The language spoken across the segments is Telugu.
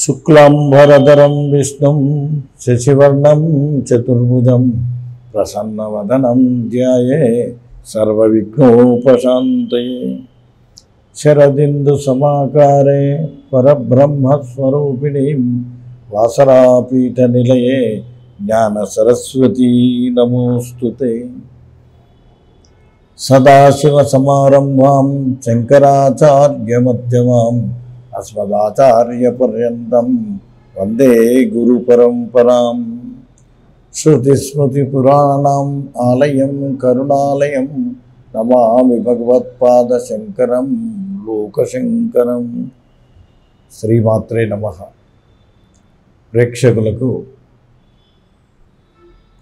శుక్లాంబరధరం విష్ణుం శశివర్ణం చతుర్భుజం ప్రసన్నవదనం ధ్యాయే సర్వవిఘ్నోపశాంతయే శరదిందు సమాకారే పరబ్రహ్మస్వరూపిణీం వాసరాపీఠ నిలయే జ్ఞాన సరస్వతీ నమోస్తుతే సదాశివ సమారంభాం శంకరాచార్యమధ్యమాం అస్మదాచార్యపర్యంతం వందే గురు పరంపరాం శృతిస్మృతిపురాణానాం ఆలయం కరుణాలయం నమామి భగవత్పాద శంకరం లోకశంకరం. శ్రీమాత్రే నమః. ప్రేక్షకులకు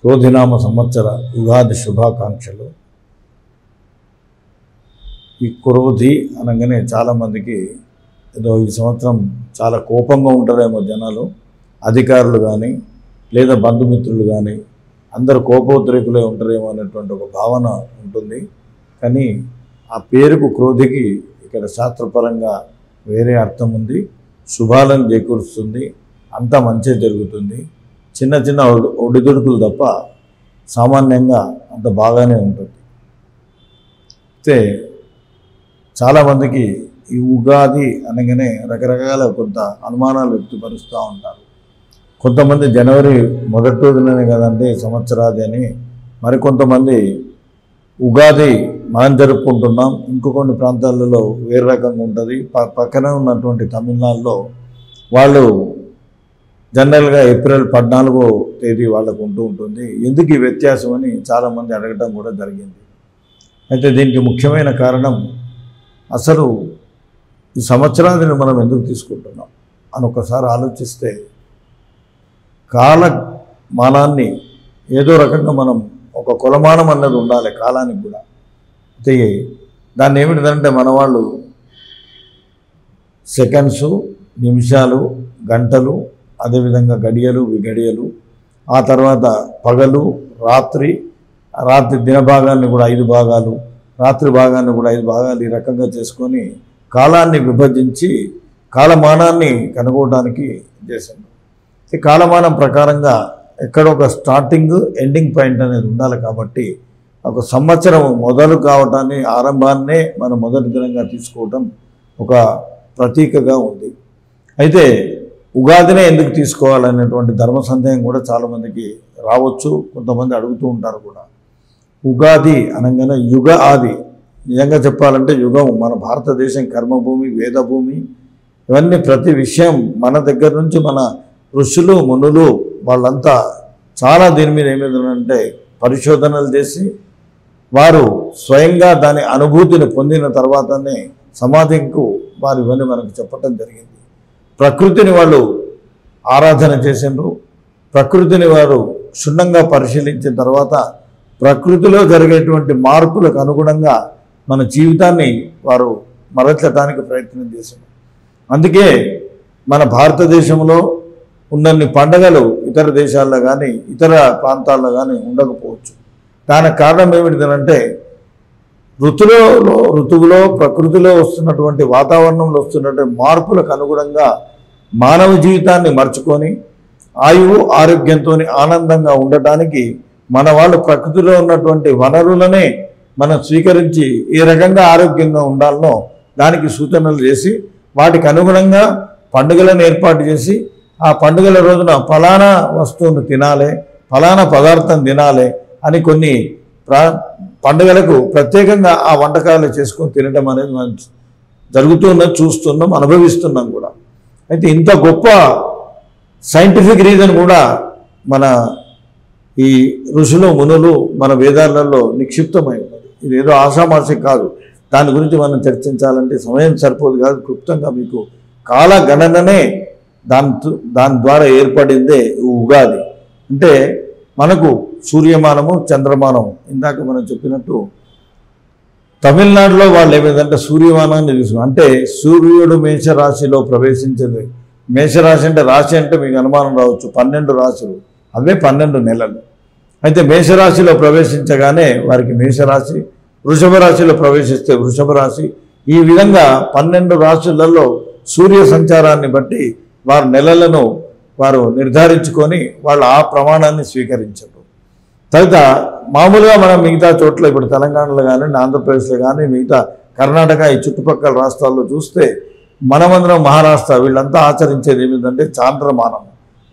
క్రోధినామ సంవత్సర ఉగాది శుభాకాంక్షలు. ఈ క్రోధి అనగానే చాలామందికి ఏదో ఈ సంవత్సరం చాలా కోపంగా ఉంటారేమో జనాలు, అధికారులు కానీ లేదా బంధుమిత్రులు కానీ అందరు కోపోద్రేకులే ఉంటారేమో అనేటువంటి ఒక భావన ఉంటుంది. కానీ ఆ పేరుకు క్రోధికి ఇక్కడ శాస్త్రపరంగా వేరే అర్థం ఉంది. శుభాలను చేకూరుస్తుంది, అంతా మంచి జరుగుతుంది. చిన్న చిన్న ఒడిదుడుకులు తప్ప సామాన్యంగా అంత బాగానే ఉంటుంది. అయితే చాలామందికి ఈ ఉగాది అనగానే రకరకాల కొంత అనుమానాలు వ్యక్తపరుస్తూ ఉంటారు. కొంతమంది జనవరి మొదటి రోజుననే కదండి సంవత్సరాది అని, మరికొంతమంది ఉగాది మనం జరుపుకుంటున్నాం, ఇంకొన్ని ప్రాంతాలలో వేరే రకంగా ఉంటుంది. పక్కనే ఉన్నటువంటి తమిళనాడులో వాళ్ళు జనరల్గా ఏప్రిల్ 14వ తేదీ వాళ్ళకు ఉంటుంది. ఎందుకు ఈ వ్యత్యాసం అని చాలామంది అడగటం కూడా జరిగింది. అయితే దీనికి ముఖ్యమైన కారణం, అసలు ఈ సంవత్సరాదిని మనం ఎందుకు తీసుకుంటున్నాం అని ఒకసారి ఆలోచిస్తే, కాలమానాన్ని ఏదో రకంగా మనం ఒక కొలమానం అన్నది ఉండాలి కాలానికి కూడా. అయితే దాన్ని ఏమిటిదంటే మన వాళ్ళు సెకండ్సు, నిమిషాలు, గంటలు, అదేవిధంగా గడియలు, విగడియలు, ఆ తర్వాత పగలు, రాత్రి దినభాగాన్ని కూడా 5 భాగాలు, రాత్రి భాగాన్ని కూడా 5 భాగాలు, ఈ రకంగా చేసుకొని కాలాన్ని విభజించి కాలమానాన్ని కనుగొనడానికి చేశాను. ఈ కాలమానం ప్రకారంగా ఎక్కడ ఒక స్టార్టింగ్ ఎండింగ్ పాయింట్ అనేది ఉండాలి. కాబట్టి ఒక సంవత్సరం మొదలు కావటాన్ని, ఆరంభాన్నే మనం మొదటి దినంగా తీసుకోవటం ఒక ప్రతీకగా ఉంది. అయితే ఉగాదినే ఎందుకు తీసుకోవాలనేటువంటి ధర్మ సందేహం కూడా చాలామందికి రావచ్చు, కొంతమంది అడుగుతూ ఉంటారు కూడా. ఉగాది అనగానే యుగ ఆది. నిజంగా చెప్పాలంటే యుగం మన భారతదేశం కర్మభూమి, వేదభూమి, ఇవన్నీ ప్రతి విషయం మన దగ్గర నుంచి మన ఋషులు మునులు వాళ్ళంతా చాలా దీని మీద ఏమిటంటే పరిశోధనలు చేసి వారు స్వయంగా దాని అనుభూతిని పొందిన తర్వాతనే సమాధికు వారు ఇవన్నీ మనకు చెప్పటం జరిగింది. ప్రకృతిని వాళ్ళు ఆరాధన చేసిండ్రు. ప్రకృతిని వారు క్షుణ్ణంగా పరిశీలించిన తర్వాత ప్రకృతిలో జరిగేటువంటి మార్పులకు అనుగుణంగా మన జీవితాన్ని వారు మరల్చడానికి ప్రయత్నం చేశారు. అందుకే మన భారతదేశంలో ఉన్నన్ని పండుగలు ఇతర దేశాల్లో కానీ ఇతర ప్రాంతాల్లో కానీ ఉండకపోవచ్చు. దానికి కారణం ఏమిటిదంటే ఋతువులో ప్రకృతిలో వస్తున్నటువంటి వాతావరణంలో వస్తున్నటువంటి మార్పులకు అనుగుణంగా మానవ జీవితాన్ని మర్చుకొని ఆయువు ఆరోగ్యంతో ఆనందంగా ఉండటానికి మన వాళ్ళు ప్రకృతిలో ఉన్నటువంటి వనరులనే మనం స్వీకరించి ఏ రకంగా ఆరోగ్యంగా ఉండాలనో దానికి సూచనలు చేసి వాటికి అనుగుణంగా పండుగలను ఏర్పాటు చేసి ఆ పండుగల రోజున ఫలానా వస్తువును తినాలి, ఫలానా పదార్థం తినాలి అని కొన్ని పండుగలకు ప్రత్యేకంగా ఆ వంటకాలు చేసుకొని తినడం అనేది మనం జరుగుతున్నది, చూస్తున్నాం, అనుభవిస్తున్నాం కూడా. అయితే ఇంత గొప్ప సైంటిఫిక్ రీజన్ కూడా మన ఈ ఋషులు మునులు మన వేదాలలో నిక్షిప్తమై ఉన్నది. ఇది ఏదో ఆషామాషి కాదు. దాని గురించి మనం చర్చించాలంటే సమయం సరిపోదు కాదు. క్లుప్తంగా మీకు కాల గణననే దాని ద్వారా ఏర్పడిందే ఉగాది. అంటే మనకు సూర్యమానము, చంద్రమానం, ఇందాక మనం చెప్పినట్టు తమిళనాడులో వాళ్ళు ఏమిటంటే సూర్యమానాన్ని తీసుకున్నారు. అంటే సూర్యుడు మేషరాశిలో ప్రవేశించింది. మేషరాశి అంటే రాశి అంటే మీకు అనుమానం రావచ్చు, 12 రాశులు, అవే 12 నెలలు. అయితే మేషరాశిలో ప్రవేశించగానే వారికి మేషరాశి, వృషభ రాశిలో ప్రవేశిస్తే వృషభ రాశి, ఈ విధంగా 12 రాశులలో సూర్య సంచారాన్ని బట్టి వారి నెలలను వారు నిర్ధారించుకొని వాళ్ళు ఆ ప్రమాణాన్ని స్వీకరించారు. తర్వాత మామూలుగా మనం మిగతా చోట్ల ఇప్పుడు తెలంగాణలో కానీ ఆంధ్రప్రదేశ్లో కానీ మిగతా కర్ణాటక ఈ చుట్టుపక్కల రాష్ట్రాల్లో చూస్తే మనమందరం మహారాష్ట్ర వీళ్ళంతా ఆచరించేది ఏమిటంటే చాంద్రమానం.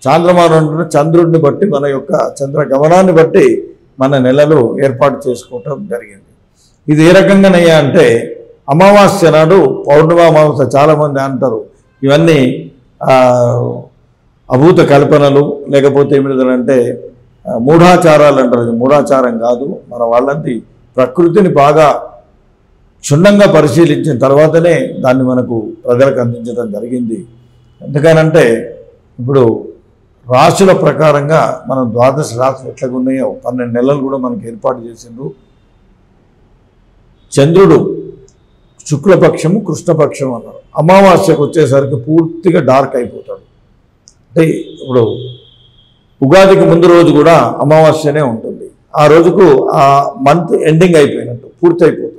చాంద్రమానం అంటే చంద్రుడిని బట్టి మన యొక్క చంద్రగమనాన్ని బట్టి మన నెలలు ఏర్పాటు చేసుకోవటం జరిగింది. ఇది ఏ రకంగానయ్యా అంటే అమావాస్య నాడు పౌర్ణమ అమావాస్య చాలామంది అంటారు ఇవన్నీ అభూత కల్పనలు లేకపోతే ఏమిటంటే మూఢాచారాలు అంటారు. ఇది మూఢాచారం కాదు. మన వాళ్ళంటి ప్రకృతిని బాగా క్షుణ్ణంగా పరిశీలించిన తర్వాతనే దాన్ని మనకు ప్రజలకు అందించడం జరిగింది. ఎందుకనంటే ఇప్పుడు రాశుల ప్రకారంగా మనం ద్వాదశ రాశులు ఎట్లాగా ఉన్నాయో 12 నెలలు కూడా మనకు ఏర్పాటు చేసిండ్రు. చంద్రుడు శుక్లపక్షము కృష్ణపక్షం అన్నారు. అమావాస్యకు వచ్చేసరికి పూర్తిగా డార్క్ అయిపోతాడు. అంటే ఇప్పుడు ఉగాదికి ముందు రోజు కూడా అమావాస్యనే ఉంటుంది. ఆ రోజుకు ఆ మంత్ ఎండింగ్ అయిపోయినట్టు పూర్తి అయిపోతుంది.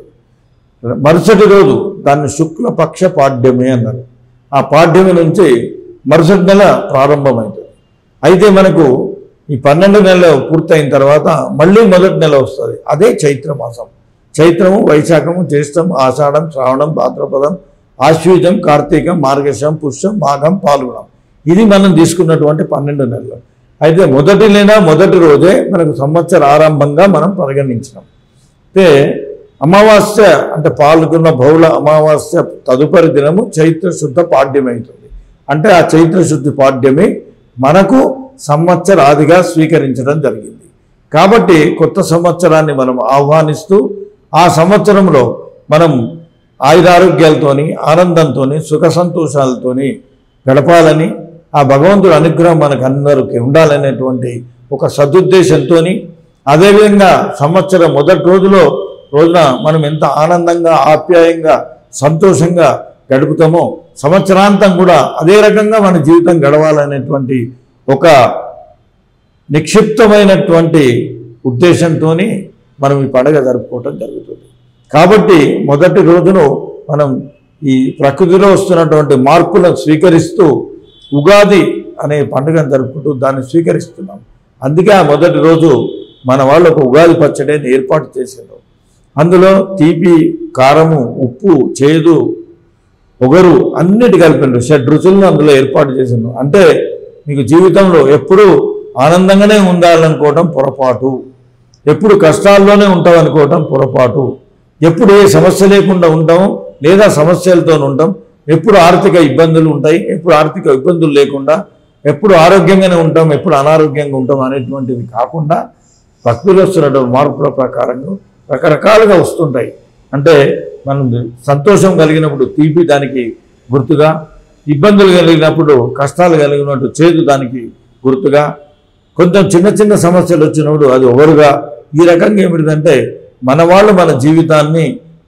మరుసటి రోజు దాన్ని శుక్లపక్ష పాడ్యమి అన్నారు. ఆ పాడ్యమి నుంచి మరుసటి నెల ప్రారంభమవుతుంది. అయితే మనకు ఈ 12 నెలలు పూర్తయిన తర్వాత మళ్ళీ మొదటి నెల వస్తుంది. అదే చైత్రమాసం. చైత్రము, వైశాఖము, జ్యేష్టం, ఆషాఢం, శ్రావణం, భాద్రపదం, ఆశ్వీజం, కార్తీకం, మార్గశం, పుష్యం, మాఘం, పాల్గొనం. ఇది మనం తీసుకున్నటువంటి 12 నెలలు. అయితే మొదటి రోజే మనకు సంవత్సర ఆరంభంగా మనం పరిగణించినాం. అయితే అమావాస్య అంటే పాల్గొన్న బహుళ అమావాస్య తదుపరి దినము చైత్ర శుద్ధ పాడ్యమి అవుతుంది. అంటే ఆ చైత్ర శుద్ధి పాడ్యమి మనకు సంవత్సరాదిగా స్వీకరించడం జరిగింది. కాబట్టి కొత్త సంవత్సరాన్ని మనం ఆహ్వానిస్తూ ఆ సంవత్సరంలో మనం ఆయురారోగ్యాలతోని ఆనందంతోని సుఖ సంతోషాలతోని గడపాలని ఆ భగవంతుడి అనుగ్రహం మనకు అందరికీ ఉండాలనేటువంటి ఒక సదుద్దేశంతో అదేవిధంగా సంవత్సరం మొదటి రోజున మనం ఎంత ఆనందంగా ఆప్యాయంగా సంతోషంగా గడుపుతామో సంవత్సరాంతం కూడా అదే రకంగా మన జీవితం గడవాలనేటువంటి ఒక నిక్షిప్తమైనటువంటి ఉద్దేశంతో మనం ఈ పండుగ జరుపుకోవటం జరుగుతుంది. కాబట్టి మొదటి రోజును మనం ఈ ప్రకృతిలో వస్తున్నటువంటి మార్పులను స్వీకరిస్తూ ఉగాది అనే పండుగను జరుపుకుంటూ దాన్ని స్వీకరిస్తున్నాం. అందుకే ఆ మొదటి రోజు మన వాళ్ళు ఒక ఉగాది పచ్చడిని ఏర్పాటు చేశారు. అందులో తీపి, కారము, ఉప్పు, చేదు, ఒగరు అన్నిటి కలిపిండ్రు. 6 రుచులను అందులో ఏర్పాటు చేసిండ్రు. అంటే మీకు జీవితంలో ఎప్పుడూ ఆనందంగానే ఉండాలనుకోవటం పొరపాటు, ఎప్పుడు కష్టాల్లోనే ఉంటాం అనుకోవటం పొరపాటు, ఎప్పుడు ఏ సమస్య లేకుండా ఉంటాం లేదా సమస్యలతో ఉంటాం, ఎప్పుడు ఆర్థిక ఇబ్బందులు ఉంటాయి, ఎప్పుడు ఆర్థిక ఇబ్బందులు లేకుండా, ఎప్పుడు ఆరోగ్యంగానే ఉంటాం, ఎప్పుడు అనారోగ్యంగా ఉంటాం అనేటువంటివి కాకుండా ప్రకృతిలో వస్తున్నటువంటి మార్పుల ప్రకారంగా రకరకాలుగా వస్తుంటాయి. అంటే మనం సంతోషం కలిగినప్పుడు తీపి దానికి గుర్తుగా, ఇబ్బందులు కలిగినప్పుడు కష్టాలు కలిగినట్టు చేదు దానికి గుర్తుగా, కొంచెం చిన్న చిన్న సమస్యలు వచ్చినప్పుడు అది ఒగరుగా, ఈ రకంగా ఏమిటంటే మన వాళ్ళు మన జీవితాన్ని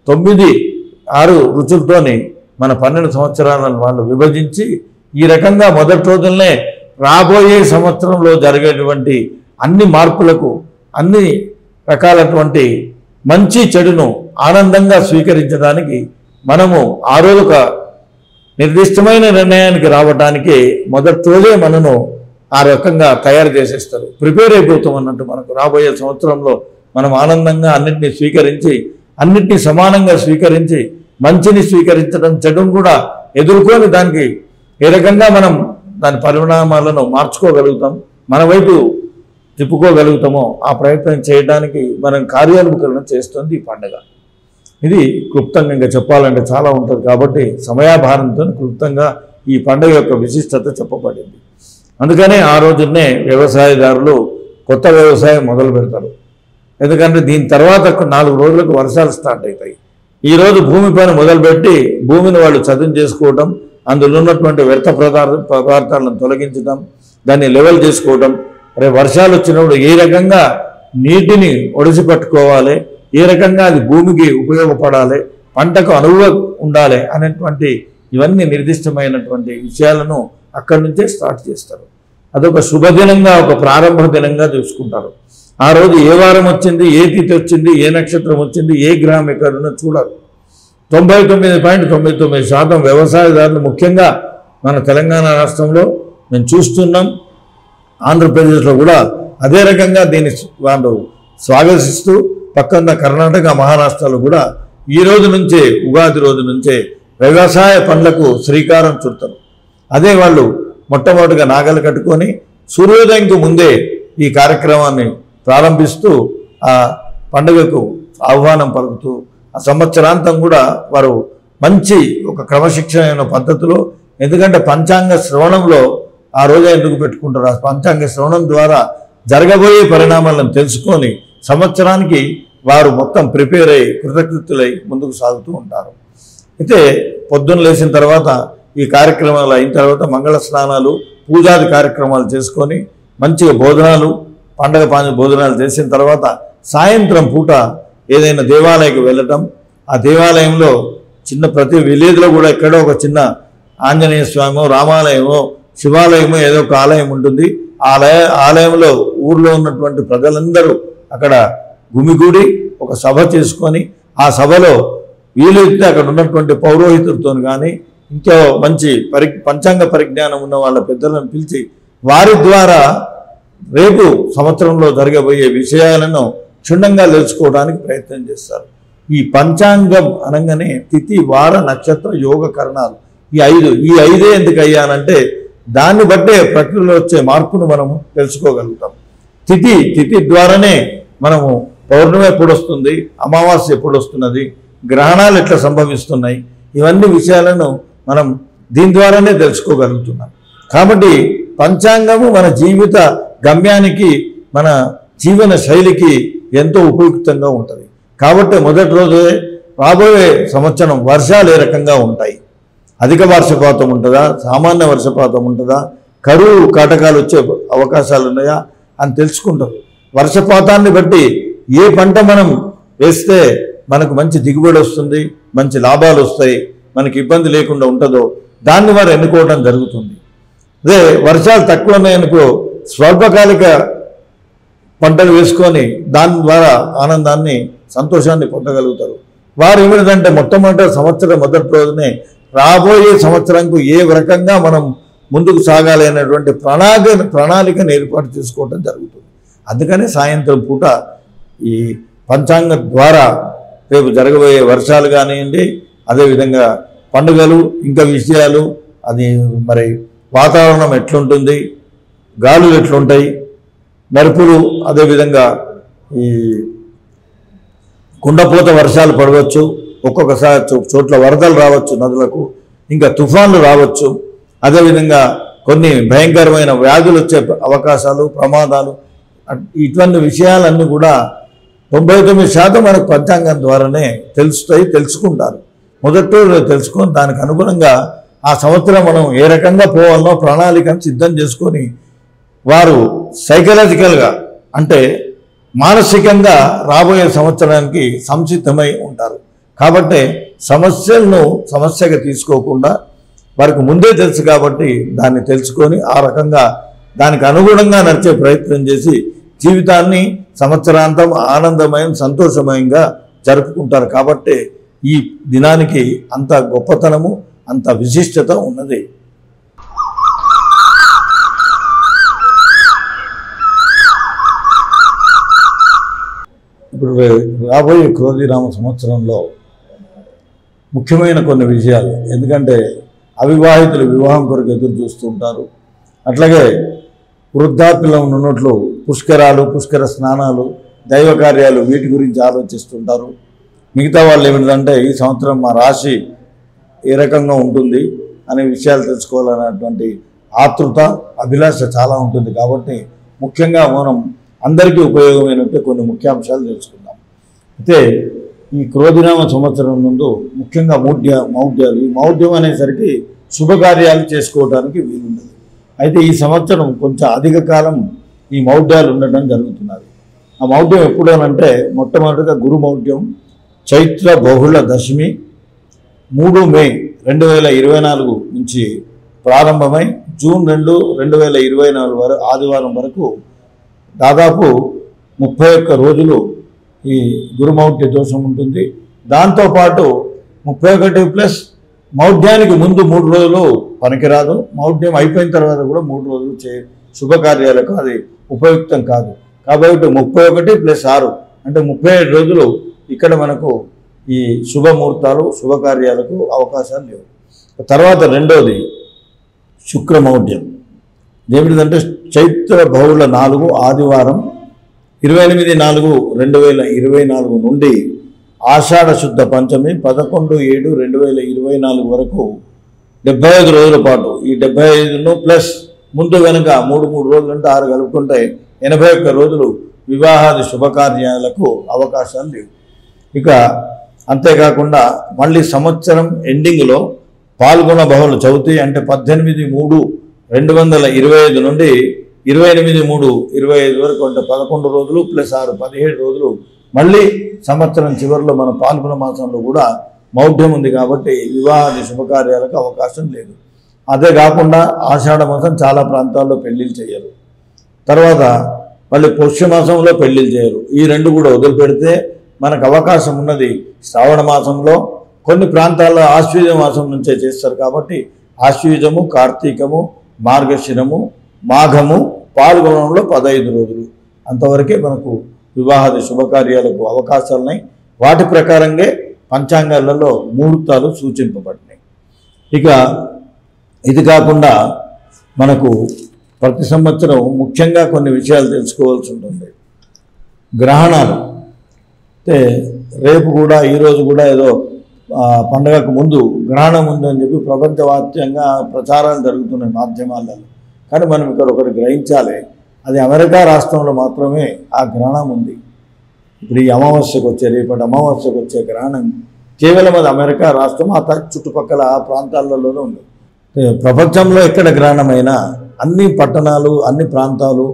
9-6 రుచులతోని మన 12 సంవత్సరాలను వాళ్ళు విభజించి ఈ రకంగా మొదటి రోజులనే రాబోయే సంవత్సరంలో జరిగేటువంటి అన్ని మార్పులకు అన్ని రకాలటువంటి మంచి చెడును ఆనందంగా స్వీకరించడానికి మనము ఆ రోజు ఒక నిర్దిష్టమైన నిర్ణయానికి రావడానికి మొదటి రోజే మనను ఆ రకంగా తయారు చేసేస్తారు, ప్రిపేర్ అయిపోతాం అన్నట్టు. మనకు రాబోయే సంవత్సరంలో మనం ఆనందంగా అన్నింటినీ స్వీకరించి అన్నింటినీ సమానంగా స్వీకరించి మంచిని స్వీకరించడం, చెడును కూడా ఎదుర్కొని దానికి ఏ రకంగా మనం దాని పరిణామాలను మార్చుకోగలుగుతాం, మన వైపు తిప్పుకోగలుగుతామో ఆ ప్రయత్నం చేయడానికి మనం కార్యోన్ముఖులను చేస్తుంది ఈ పండుగ. ఇది క్లుప్తంగా ఇంకా చెప్పాలంటే చాలా ఉంటుంది కాబట్టి సమయాభారంతో క్లుప్తంగా ఈ పండుగ యొక్క విశిష్టత చెప్పబడింది. అందుకనే ఆ రోజునే వ్యవసాయదారులు కొత్త వ్యవసాయం మొదలు పెడతారు. ఎందుకంటే దీని తర్వాత 4 రోజులకు వర్షాలు స్టార్ట్ అవుతాయి. ఈరోజు భూమి పైన మొదలుపెట్టి భూమిని వాళ్ళు చదును చేసుకోవటం, అందులో ఉన్నటువంటి వ్యర్థ పదార్థాలను తొలగించడం, దాన్ని లెవెల్ చేసుకోవటం, వర్షాలు వచ్చినప్పుడు ఏ రకంగా నీటిని ఒడిసి పట్టుకోవాలి, ఏ రకంగా అది భూమికి ఉపయోగపడాలి, పంటకు అనువుగా ఉండాలి అనేటువంటి ఇవన్నీ నిర్దిష్టమైనటువంటి విషయాలను అక్కడి నుంచే స్టార్ట్ చేస్తారు. అదొక శుభదినంగా, ఒక ప్రారంభ దినంగా చూసుకుంటారు. ఆ రోజు ఏ వారం వచ్చింది, ఏ తిథి వచ్చింది, ఏ నక్షత్రం వచ్చింది, ఏ గ్రహం ఎక్కడున్నా చూడరు. 99.99% వ్యవసాయదారులు ముఖ్యంగా మన తెలంగాణ రాష్ట్రంలో మేము చూస్తున్నాం. ఆంధ్రప్రదేశ్లో కూడా అదే రకంగా దీన్ని వాళ్ళు స్వాగతిస్తూ పక్కన కర్ణాటక, మహారాష్ట్రలో కూడా ఈ రోజు నుంచే, ఉగాది రోజు నుంచే వ్యవసాయ పనులకు శ్రీకారం చుడతారు. అదే వాళ్ళు మొట్టమొదటిగా నాగలు కట్టుకొని సూర్యోదయంకు ముందే ఈ కార్యక్రమాన్ని ప్రారంభిస్తూ ఆ పండుగకు ఆహ్వానం పలుకుతూ ఆ సంవత్సరాంతం కూడా వారు మంచి ఒక క్రమశిక్షణ పద్ధతిలో, ఎందుకంటే పంచాంగ శ్రవణంలో ఆ రోజు ఎందుకు పెట్టుకుంటారు, ఆ పంచాంగ శ్రవణం ద్వారా జరగబోయే పరిణామాలను తెలుసుకొని సంవత్సరానికి వారు మొత్తం ప్రిపేర్ అయ్యి కృతకృతులై ముందుకు సాగుతూ ఉంటారు. అయితే పొద్దున్న లేచిన తర్వాత ఈ కార్యక్రమాలు అయిన తర్వాత మంగళ స్నానాలు, పూజాది కార్యక్రమాలు చేసుకొని మంచిగా భోజనాలు, పండగ భోజనాలు చేసిన తర్వాత సాయంత్రం పూట ఏదైనా దేవాలయకు వెళ్ళటం, ఆ దేవాలయంలో చిన్న ప్రతి విలేజ్లో కూడా ఎక్కడో ఒక చిన్న ఆంజనేయ స్వామో, రామాలయమో, శివాలయమో ఏదో ఒక ఆలయం ఉంటుంది. ఆలయంలో ఊర్లో ఉన్నటువంటి ప్రజలందరూ అక్కడ గుమిగూడి ఒక సభ చేసుకొని ఆ సభలో వీలైతే అక్కడ ఉన్నటువంటి పౌరోహితులతో కానీ ఇంకో మంచి పంచాంగ పరిజ్ఞానం ఉన్న వాళ్ళ పెద్దలను పిలిచి వారి ద్వారా రేపు సంవత్సరంలో జరగబోయే విషయాలను క్షుణ్ణంగా తెలుసుకోవడానికి ప్రయత్నం చేస్తారు. ఈ పంచాంగం అనగానే తిథి, వార, నక్షత్ర, యోగ కరణాలు ఈ ఐదే ఎందుకు అయ్యానంటే దాన్ని బట్టే ప్రకృతిలో వచ్చే మార్పును మనము తెలుసుకోగలుగుతాం. తిథి ద్వారానే మనము పౌర్ణమి ఎప్పుడు వస్తుంది, అమావాస్య ఎప్పుడు వస్తున్నది, గ్రహణాలు ఎట్లా సంభవిస్తున్నాయి, ఇవన్నీ విషయాలను మనం దీని ద్వారానే తెలుసుకోగలుగుతున్నాం. కాబట్టి పంచాంగము మన జీవిత గమ్యానికి, మన జీవన శైలికి ఎంతో ఉపయుక్తంగా ఉంటుంది. కాబట్టి మొదటి రోజే రాబోయే సంవత్సరం వర్షాలు ఏ రకంగా ఉంటాయి, అధిక వర్షపాతం ఉంటుందా, సామాన్య వర్షపాతం ఉంటుందా, కరువు కాటకాలు వచ్చే అవకాశాలు ఉన్నాయా అని తెలుసుకుంటారు. వర్షపాతాన్ని బట్టి ఏ పంట మనం వేస్తే మనకు మంచి దిగుబడి వస్తుంది, మంచి లాభాలు వస్తాయి, మనకి ఇబ్బంది లేకుండా ఉంటుందో దాన్ని వారు ఎన్నుకోవడం జరుగుతుంది. అదే వర్షాలు తక్కువ ఉన్నాయనుకో స్వల్పకాలిక పంటలు వేసుకొని దాని ద్వారా ఆనందాన్ని, సంతోషాన్ని పొందగలుగుతారు. వారు ఏమిటంటే మొట్టమొదటి మొదటి రోజునే రాబోయే సంవత్సరంకు ఏ రకంగా మనం ముందుకు సాగాలి అనేటువంటి ప్రణాళికను ఏర్పాటు చేసుకోవడం జరుగుతుంది. అందుకని సాయంత్రం పూట ఈ పంచాంగం ద్వారా రేపు జరగబోయే వర్షాలు కానివ్వండి, అదేవిధంగా పండుగలు, ఇంకా విషయాలు, అది మరి వాతావరణం ఎట్లుంటుంది, గాలులు ఎట్లుంటాయి, మెరుపులు, అదేవిధంగా ఈ కుండపోత వర్షాలు పడవచ్చు, ఒక్కొక్కసారి చోట్ల వరదలు రావచ్చు నదులకు, ఇంకా తుఫాన్లు రావచ్చు, అదేవిధంగా కొన్ని భయంకరమైన వ్యాధులు వచ్చే అవకాశాలు, ప్రమాదాలు, ఇటువంటి విషయాలన్నీ కూడా 99% మనకు పంచాంగం ద్వారానే తెలుసుకుంటారు. మొదటి తెలుసుకొని దానికి అనుగుణంగా ఆ సంవత్సరం మనం ఏ రకంగా పోవాలనో ప్రణాళికను సిద్ధం చేసుకొని వారు సైకలాజికల్గా అంటే మానసికంగా రాబోయే సంవత్సరానికి సంసిద్ధమై ఉంటారు. కాబట్టి సమస్యలను సమస్యగా తీసుకోకుండా వారికి ముందే తెలుసు కాబట్టి దాన్ని తెలుసుకొని ఆ రకంగా దానికి అనుగుణంగా నడిచే ప్రయత్నం చేసి జీవితాన్ని సంవత్సరాంతం ఆనందమయం, సంతోషమయంగా జరుపుకుంటారు. కాబట్టి ఈ దినానికి అంత గొప్పతనము, అంత విశిష్టత ఉన్నది. ఇప్పుడు రాబోయే క్రోధినామ సంవత్సరంలో ముఖ్యమైన కొన్ని విషయాలు, ఎందుకంటే అవివాహితులు వివాహం కొరకు ఎదురు చూస్తుంటారు. అట్లాగే వృద్ధాప్యంలో ఉన్నట్లు పుష్కరాలు, పుష్కర స్నానాలు, దైవ కార్యాలు, వీటి గురించి ఆలోచిస్తుంటారు. మిగతా వాళ్ళు ఏమిటంటే ఈ సంవత్సరం మా రాశి ఏ రకంగా ఉంటుంది అనే విషయాలు తెలుసుకోవాలనేటువంటి ఆతృత, అభిలాష చాలా ఉంటుంది. కాబట్టి ముఖ్యంగా మనం అందరికీ ఉపయోగమైనట్టు కొన్ని ముఖ్యాంశాలు తెలుసుకుందాం. అయితే ఈ క్రోధినామ సంవత్సరం ముందు ముఖ్యంగా మౌఢ్యాలు, ఈ మౌఢ్యం అనేసరికి శుభకార్యాలు చేసుకోవడానికి వీలుండదు. అయితే ఈ సంవత్సరం కొంచెం అధిక కాలం ఈ మౌఢ్యాలు ఉండటం జరుగుతున్నది. ఆ మౌఢ్యం ఎప్పుడోనంటే మొట్టమొదటిగా గురు మౌఢ్యం చైత్ర బహుళ దశమి 3 మే 2024 నుంచి ప్రారంభమై జూన్ 2, 2024 వరకు ఆదివారం వరకు దాదాపు 31 రోజులు ఈ గురుమౌఢ్య దోషం ఉంటుంది. దాంతోపాటు 31 ప్లస్ మౌఢ్యానికి ముందు 3 రోజులు పనికిరాదు. మౌఢ్యం అయిపోయిన తర్వాత కూడా 3 రోజులు శుభకార్యాలకు అది ఉపయుక్తం కాదు. కాబట్టి 31 + 6 అంటే 37 రోజులు ఇక్కడ మనకు ఈ శుభముహూర్తాలు శుభకార్యాలకు అవకాశాలు లేవు. తర్వాత రెండోది శుక్రమౌఢ్యం. ఏమిటిదంటే చైత్ర బహుళ 4 ఆదివారం 28/4/2024 నుండి ఆషాఢ శుద్ధ పంచమి 11/7/2024 వరకు 75 రోజుల పాటు, ఈ 75ను ప్లస్ ముందు వెనుక 3 రోజులు అంటే 6 కలుపుకుంటే 81 రోజులు వివాహాది శుభకార్యాలకు అవకాశాలు లేవు. ఇక అంతేకాకుండా మళ్ళీ సంవత్సరం ఎండింగ్లో పాల్గొన బహుళ చవితి అంటే 18/3/2025 నుండి 28/3/25 వరకు అంటే 11 రోజులు + 6 17 రోజులు మళ్ళీ సంవత్సరం చివరిలో మన పాల్గొన మాసంలో కూడా మౌఢ్యం ఉంది కాబట్టి వివాహాది శుభకార్యాలకు అవకాశం లేదు. అదే కాకుండా ఆషాఢ మాసం చాలా ప్రాంతాల్లో పెళ్లిళ్ళు చేయరు. తర్వాత మళ్ళీ పుష్యమాసంలో పెళ్లిళ్ళు చేయరు. ఈ రెండు కూడా వదిలిపెడితే మనకు అవకాశం ఉన్నది శ్రావణ మాసంలో, కొన్ని ప్రాంతాల్లో ఆశ్వీజ మాసం నుంచే చేస్తారు కాబట్టి ఆశ్వీజము, కార్తీకము, మార్గశిరము, మాఘము, పాల్గొనంలో 15 రోజులు అంతవరకే మనకు వివాహాది శుభకార్యాలకు అవకాశాలున్నాయి. వాటి ప్రకారంగా పంచాంగాలలో ముహూర్తాలు సూచింపబడినాయి. ఇక ఇది కాకుండా మనకు ప్రతి సంవత్సరం ముఖ్యంగా కొన్ని విషయాలు తెలుసుకోవాల్సి ఉంటుంది. గ్రహణాలు అంటే రేపు కూడా ఈరోజు కూడా ఏదో పండగకు ముందు గ్రహణం ఉందని చెప్పి ప్రపంచవ్యాప్తంగా ప్రచారాలు జరుగుతున్నాయి మాధ్యమాలలో. కానీ మనం ఇక్కడ ఒకటి గ్రహించాలి, అది అమెరికా రాష్ట్రంలో మాత్రమే ఆ గ్రహణం ఉంది. ఇప్పుడు ఈ అమావాస్యకు వచ్చే రేపటి అమావాస్యకు వచ్చే గ్రహణం కేవలం అది అమెరికా రాష్ట్రం, ఆ చుట్టుపక్కల ఆ ప్రాంతాలలోనే ఉంది. ప్రపంచంలో ఎక్కడ గ్రహణమైనా అన్ని పట్టణాలు, అన్ని ప్రాంతాలు,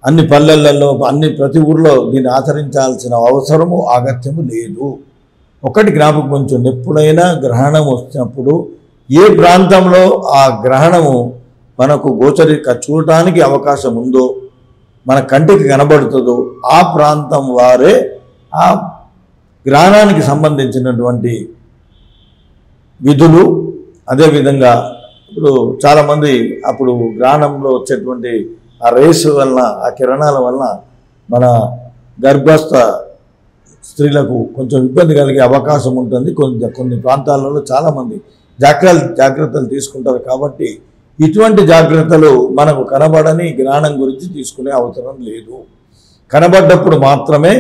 అన్ని పల్లెలలో, ప్రతి ఊర్లో దీన్ని ఆచరించాల్సిన అవసరము ఆగత్యము లేదు. ఒకటి జ్ఞాపకం ఉంచండి, ఎప్పుడైనా గ్రహణం వచ్చినప్పుడు ఏ ప్రాంతంలో ఆ గ్రహణము మనకు చూడటానికి అవకాశం ఉందో, మన కంటికి కనబడుతుందో ఆ ప్రాంతం వారే ఆ గ్రహణానికి సంబంధించినటువంటి విధులు, అదేవిధంగా ఇప్పుడు చాలామంది అప్పుడు గ్రహణంలో వచ్చేటువంటి ఆ రేసు వలన, ఆ కిరణాల వలన మన గర్భస్థ స్త్రీలకు కొంచెం ఇబ్బంది కలిగే అవకాశం ఉంటుంది. కొన్ని ప్రాంతాలలో చాలామంది జాగ్రత్తలు తీసుకుంటారు. కాబట్టి ఇటువంటి జాగ్రత్తలు మనకు కనబడని గ్రహణం గురించి తీసుకునే అవసరం లేదు. కనబడ్డప్పుడు మాత్రమే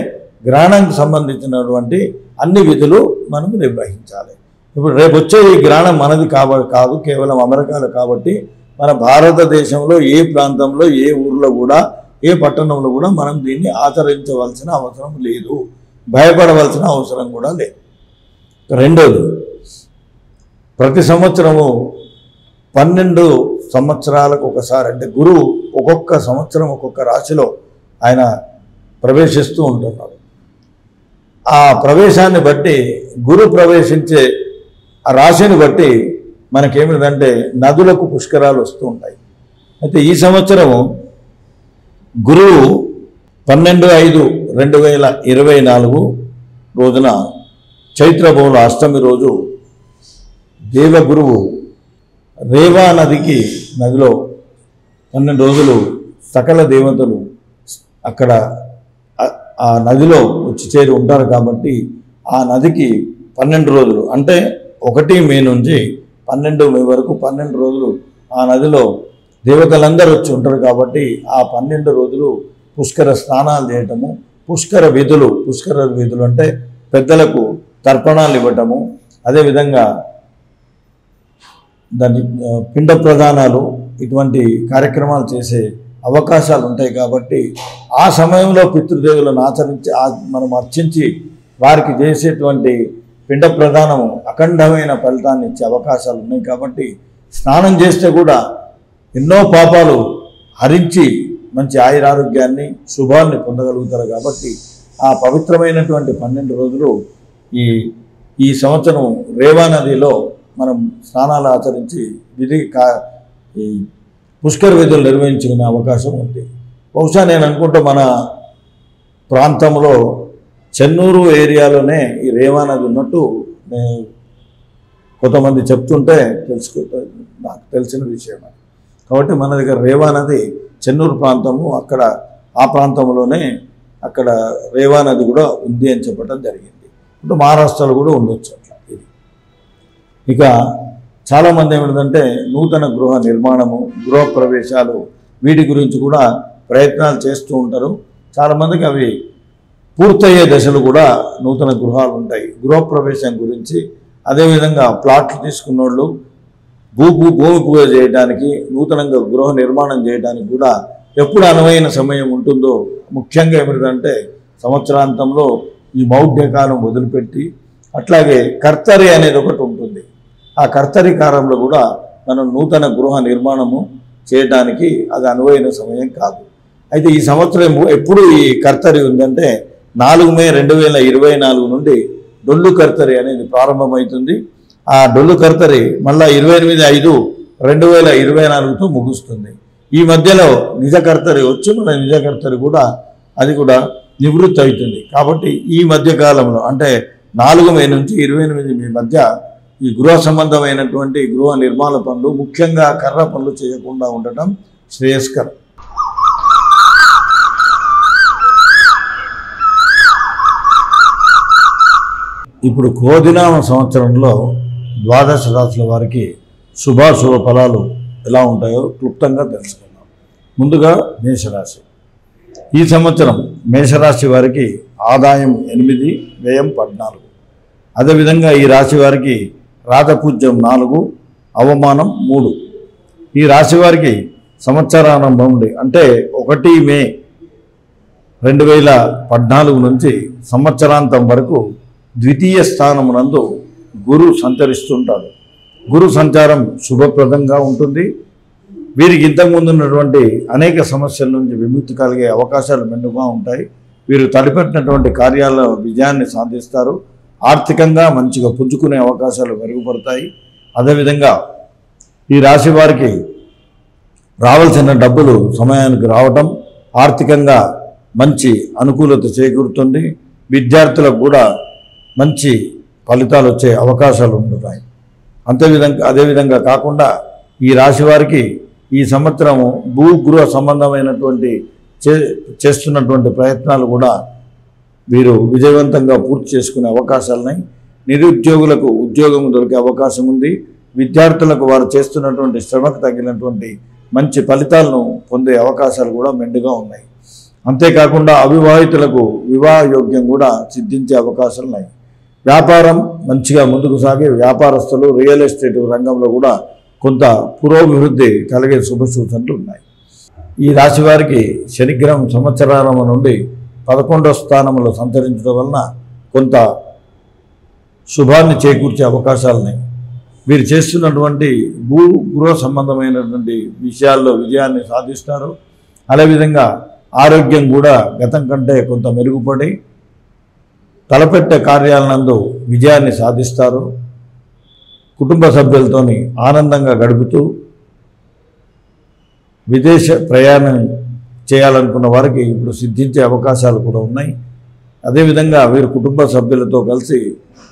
గ్రహణానికి సంబంధించినటువంటి అన్ని విధులు మనం నిర్వహించాలి. ఇప్పుడు రేపు వచ్చే ఈ గ్రహణం మనది కాదు, కేవలం అమెరికాలో. కాబట్టి మన భారతదేశంలో ఏ ప్రాంతంలో, ఏ ఊర్లో కూడా, ఏ పట్టణంలో కూడా మనం దీన్ని ఆచరించవలసిన అవసరం లేదు, భయపడవలసిన అవసరం కూడా లేదు. రెండోది, ప్రతి సంవత్సరము 12 సంవత్సరాలకు ఒకసారి అంటే గురువు ఒక్కొక్క సంవత్సరం ఒక్కొక్క రాశిలో ఆయన ప్రవేశిస్తూ ఉంటున్నాడు. ఆ ప్రవేశాన్ని బట్టి, గురు ప్రవేశించే ఆ రాశిని బట్టి మనకేమిటంటే నదులకు పుష్కరాలు వస్తూ ఉంటాయి. అయితే ఈ సంవత్సరము గురువు 12/5/2024 రోజున చైత్ర బహుళ అష్టమి రోజు దేవగురువు రేవా నదిలో 12 రోజులు సకల దేవతలు అక్కడ ఆ నదిలో వచ్చి చేరి ఉంటారు. కాబట్టి ఆ నదికి 12 రోజులు అంటే 1 మే నుంచి 12 మే వరకు 12 రోజులు ఆ నదిలో దేవతలందరూ వచ్చి ఉంటారు. కాబట్టి ఆ 12 రోజులు పుష్కర స్నానాలు చేయటము, పుష్కర విధులు అంటే పెద్దలకు తర్పణాలు ఇవ్వటము, అదేవిధంగా దాని పిండ ప్రదానాలు, ఇటువంటి కార్యక్రమాలు చేసే అవకాశాలు ఉంటాయి. కాబట్టి ఆ సమయంలో పితృదేవులను మనం అర్చించి వారికి చేసేటువంటి పిండ ప్రదానము అఖండమైన ఫలితాన్ని ఇచ్చే అవకాశాలు ఉన్నాయి. కాబట్టి స్నానం చేస్తే కూడా ఎన్నో పాపాలు హరించి మంచి ఆయురారోగ్యాన్ని, శుభాన్ని పొందగలుగుతారు. కాబట్టి ఆ పవిత్రమైనటువంటి 12 రోజులు ఈ సంవత్సరం రేవా నదిలో మనం స్నానాలు ఆచరించి ఈ పుష్కర విధులు నిర్వహించుకునే అవకాశం ఉంది. బహుశా నేను అనుకుంటా మన ప్రాంతంలో చెన్నూరు ఏరియాలోనే ఈ రేవా నది ఉన్నట్టు కొంతమంది చెప్తుంటే నాకు తెలిసిన విషయం. కాబట్టి మన దగ్గర రేవా నది చెన్నూరు ప్రాంతము, అక్కడ ఆ ప్రాంతంలోనే అక్కడ రేవా నది కూడా ఉంది అని చెప్పడం జరిగింది. అంటే మహారాష్ట్రలో కూడా ఉండొచ్చు అట్లా. ఇది ఇక చాలామంది ఏమిటంటే నూతన గృహ నిర్మాణము, గృహప్రవేశాలు వీటి గురించి కూడా ప్రయత్నాలు చేస్తూ ఉంటారు. చాలామందికి అవి పూర్తయ్యే దశలు కూడా నూతన గృహాలు ఉంటాయి. గృహప్రవేశం గురించి, అదేవిధంగా ప్లాట్లు తీసుకున్న వాళ్ళు భూమి పూజ చేయడానికి, నూతనంగా గృహ నిర్మాణం చేయడానికి కూడా ఎప్పుడు అనువైన సమయం ఉంటుందో, ముఖ్యంగా ఏమిటంటే సంవత్సరాంతంలో ఈ మౌఢ్యకాలం వదిలిపెట్టి, అట్లాగే కర్తరి అనేది ఒకటి ఉంటుంది. ఆ కర్తరి కాలంలో కూడా మనం నూతన గృహ నిర్మాణము చేయడానికి అది అనువైన సమయం కాదు. అయితే ఈ సంవత్సరం ఎప్పుడు ఈ కర్తరి ఉందంటే 4 మే 2024 నుండి డొల్లు కర్తరి అనేది ప్రారంభమవుతుంది. ఆ డొల్లు కర్తరి మళ్ళీ 28/5/2024తో ముగుస్తుంది. ఈ మధ్యలో నిజ కర్తరి వచ్చి మన నిజ కర్తరి కూడా అది కూడా నివృత్తి అవుతుంది. కాబట్టి ఈ మధ్యకాలంలో అంటే 4 మే నుంచి 28 మే మధ్య ఈ గృహ సంబంధమైనటువంటి గృహ నిర్మాణ పనులు, ముఖ్యంగా కర్ర పనులు చేయకుండా ఉండటం శ్రేయస్కరం. ఇప్పుడు క్రోధినామ సంవత్సరంలో ద్వాదశ రాశుల వారికి శుభాశుభ ఫలాలు ఎలా ఉంటాయో క్లుప్తంగా తెలుసుకుందాం. ముందుగా మేషరాశి. ఈ సంవత్సరం మేషరాశి వారికి ఆదాయం 8, వ్యయం 14. అదేవిధంగా ఈ రాశి వారికి రాజపూజ్యం 4, అవమానం 3. ఈ రాశి వారికి సంవత్సరారంభం నుండి అంటే 1 మే 2014 నుంచి సంవత్సరాంతం వరకు ద్వితీయ స్థానమునందు గురు సంచరిస్తుంటాడు. గురు సంచారం శుభప్రదంగా ఉంటుంది. వీరికి ఇంతకుముందు ఉన్నటువంటి అనేక సమస్యల నుంచి విముక్తి కలిగే అవకాశాలు మెండుగా ఉంటాయి. వీరు తలపెట్టినటువంటి కార్యాల్లో విజయాన్ని సాధిస్తారు. ఆర్థికంగా మంచిగా పుంజుకునే అవకాశాలు మెరుగుపడతాయి. అదేవిధంగా ఈ రాశి వారికి రావాల్సిన డబ్బులు సమయానికి రావటం, ఆర్థికంగా మంచి అనుకూలత చేకూరుతుంది. విద్యార్థులకు కూడా మంచి ఫలితాలు వచ్చే అవకాశాలు ఉంటున్నాయి. అదేవిధంగా కాకుండా ఈ రాశి వారికి ఈ సంవత్సరము భూగృహ సంబంధమైనటువంటి చేస్తున్నటువంటి ప్రయత్నాలు కూడా వీరు విజయవంతంగా పూర్తి చేసుకునే అవకాశాలున్నాయి. నిరుద్యోగులకు ఉద్యోగం దొరికే అవకాశం ఉంది. విద్యార్థులకు వారు చేస్తున్నటువంటి శ్రమకు తగినటువంటి మంచి ఫలితాలను పొందే అవకాశాలు కూడా మెండుగా ఉన్నాయి. అంతేకాకుండా అవివాహితులకు వివాహ యోగ్యం కూడా సిద్ధించే అవకాశాలు ఉన్నాయి. వ్యాపారం మంచిగా ముందుకు సాగే వ్యాపారస్తులు రియల్ ఎస్టేట్ రంగంలో కూడా కొంత పురోభివృద్ధి కలిగే శుభసూచనలు ఉన్నాయి. ఈ రాశి వారికి శనిగ్రహం సంవత్సరారంభం నుండి 11వ స్థానంలో సంచరించడం వలన కొంత శుభాన్ని చేకూర్చే అవకాశాలున్నాయి. వీరు చేస్తున్నటువంటి గృహ సంబంధమైనటువంటి విషయాల్లో విజయాన్ని సాధిస్తారు. అదేవిధంగా ఆరోగ్యం కూడా గతం కంటే కొంత మెరుగుపడి తలపెట్టే కార్యాలనందు విజయాన్ని సాధిస్తారు. కుటుంబ సభ్యులతోని ఆనందంగా గడుపుతూ విదేశ ప్రయాణం చేయాలనుకున్న వారికి ఇప్పుడు సిద్ధించే అవకాశాలు కూడా ఉన్నాయి. అదేవిధంగా వీరు కుటుంబ సభ్యులతో కలిసి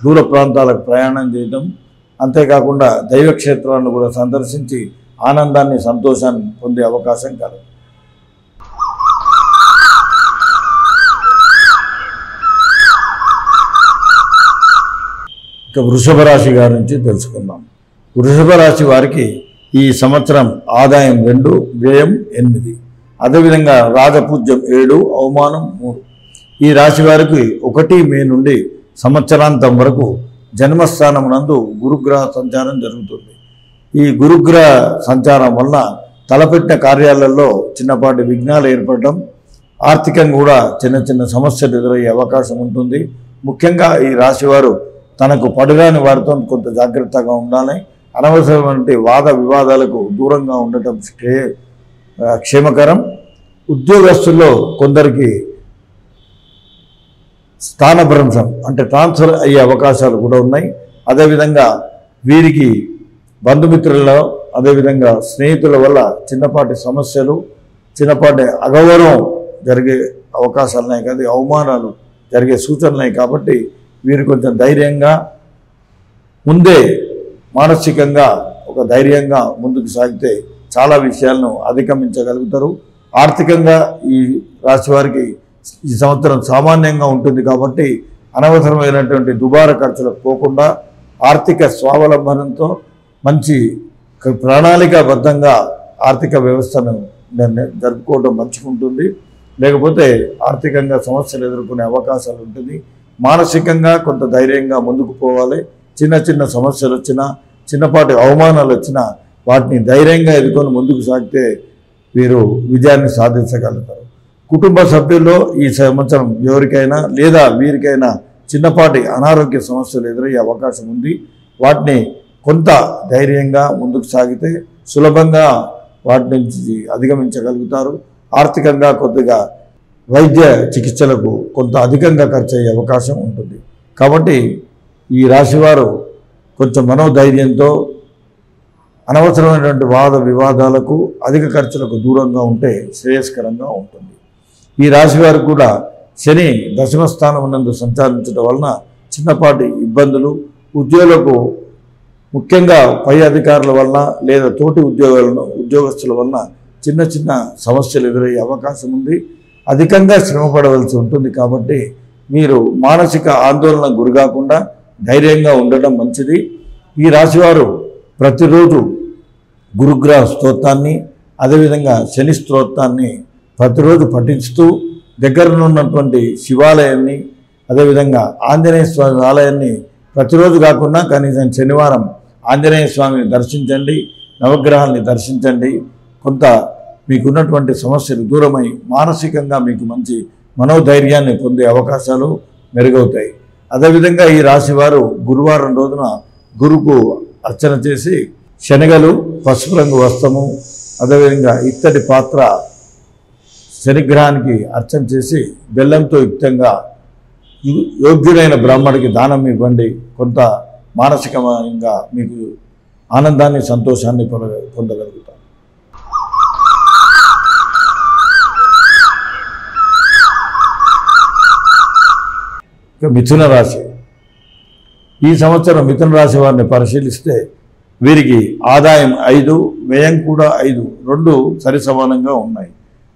దూర ప్రాంతాలకు ప్రయాణం చేయడం, అంతేకాకుండా దైవక్షేత్రాలను కూడా సందర్శించి ఆనందాన్ని సంతోషాన్ని పొందే అవకాశం కలదు. ఇక వృషభ రాశి గారి నుంచి తెలుసుకుందాం. వృషభ రాశి వారికి ఈ సంవత్సరం ఆదాయం 2, వ్యయం 8. అదేవిధంగా రాజపూజ్యం 7, అవమానం 3. ఈ రాశి వారికి 1 మే నుండి సంవత్సరాంతం వరకు జన్మస్థానం నందు గురుగ్రహ సంచారం జరుగుతుంది. ఈ గురుగ్రహ సంచారం వల్ల తలపెట్టిన కార్యాలలో చిన్నపాటి విఘ్నాలు ఏర్పడడం, ఆర్థికంగా కూడా చిన్న చిన్న సమస్యలు ఎదురయ్యే అవకాశం ఉంటుంది. ముఖ్యంగా ఈ రాశివారు తనకు పడుగాని వారితో కొంత జాగ్రత్తగా ఉండాలి. అనవసరమైన వాద వివాదాలకు దూరంగా ఉండటం క్షేమకరం. ఉద్యోగస్తుల్లో కొందరికి స్థానభ్రంశం అంటే ట్రాన్స్ఫర్ అయ్యే అవకాశాలు కూడా ఉన్నాయి. అదేవిధంగా వీరికి బంధుమిత్రులలో అదేవిధంగా స్నేహితుల వల్ల చిన్నపాటి సమస్యలు, చిన్నపాటి అగౌరవం జరిగే అవకాశాలు ఉన్నాయి. కదా అవమానాలు జరిగే సూచనలు ఉన్నాయి. కాబట్టి వీరు కొంచెం ధైర్యంగా ముందే మానసికంగా ఒక ధైర్యంగా ముందుకు సాగితే చాలా విషయాలను అధిగమించగలుగుతారు. ఆర్థికంగా ఈ రాశి వారికి ఈ సంవత్సరం సామాన్యంగా ఉంటుంది కాబట్టి అనవసరమైనటువంటి దుబారా ఖర్చులకు పోకుండా ఆర్థిక స్వావలంబనంతో మంచి ప్రణాళికాబద్ధంగా ఆర్థిక వ్యవస్థను జరుపుకోవడం మంచిగా ఉంటుంది. లేకపోతే ఆర్థికంగా సమస్యలు ఎదుర్కొనే అవకాశాలు ఉంటుంది. మానసికంగా కొంత ధైర్యంగా ముందుకు పోవాలి. చిన్న చిన్న సమస్యలు వచ్చినా, చిన్నపాటి అవమానాలు వచ్చినా వాటిని ధైర్యంగా ఎదుర్కొని ముందుకు సాగితే వీరు విజయాన్ని సాధించగలుగుతారు. కుటుంబ సభ్యుల్లో ఈ సంవత్సరం ఎవరికైనా లేదా వీరికైనా చిన్నపాటి అనారోగ్య సమస్యలు ఎదురయ్యే అవకాశం ఉంది. వాటిని కొంత ధైర్యంగా ముందుకు సాగితే సులభంగా వాటి నుంచి అధిగమించగలుగుతారు. ఆర్థికంగా కొద్దిగా వైద్య చికిత్సలకు కొంత అధికంగా ఖర్చు అయ్యే అవకాశం ఉంటుంది. కాబట్టి ఈ రాశివారు కొంచెం మనోధైర్యంతో అనవసరమైనటువంటి వాద వివాదాలకు అధిక ఖర్చులకు దూరంగా ఉంటే శ్రేయస్కరంగా ఉంటుంది. ఈ రాశివారికి కూడా శని దశమ స్థానం నందు సంచారించడం వలన చిన్నపాటి ఇబ్బందులు, ఉద్యోగులకు ముఖ్యంగా పై అధికారుల వలన లేదా తోటి ఉద్యోగస్తుల వలన చిన్న చిన్న సమస్యలు ఎదురయ్యే అవకాశం ఉంది. అధికంగా శ్రమపడవలసి ఉంటుంది. కాబట్టి మీరు మానసిక ఆందోళనకు గురికాకుండా ధైర్యంగా ఉండటం మంచిది. ఈ రాశివారు ప్రతిరోజు గురుగ్రహ స్తోత్రాన్ని, అదేవిధంగా శని స్తోత్రాన్ని ప్రతిరోజు పఠించుతూ దగ్గరనున్నటువంటి శివాలయాన్ని, అదేవిధంగా ఆంజనేయ స్వామి ఆలయాన్ని ప్రతిరోజు కాకుండా కనీసం శనివారం ఆంజనేయ స్వామిని దర్శించండి, నవగ్రహాల్ని దర్శించండి. కొంత మీకున్నటువంటి సమస్యలు దూరమై మానసికంగా మీకు మంచి మనోధైర్యాన్ని పొందే అవకాశాలు మెరుగవుతాయి. అదేవిధంగా ఈ రాశివారు గురువారం రోజున గురుకు అర్చన చేసి శనగలు, పసుపు రంగు వస్త్రము, అదేవిధంగా ఇత్తడి పాత్ర శనిగ్రహానికి అర్చన చేసి బెల్లంతో యుక్తంగా యోగ్యుడైన బ్రాహ్మడికి దానం ఇవ్వండి. కొంత మానసికంగా మీకు ఆనందాన్ని, సంతోషాన్ని పొందగలుగుతారు. మిథున రాశి. ఈ సంవత్సరం మిథున రాశి వారిని పరిశీలిస్తే వీరికి ఆదాయం 5, వ్యయం కూడా 5, రెండు సరి సమానంగా ఉన్నాయి.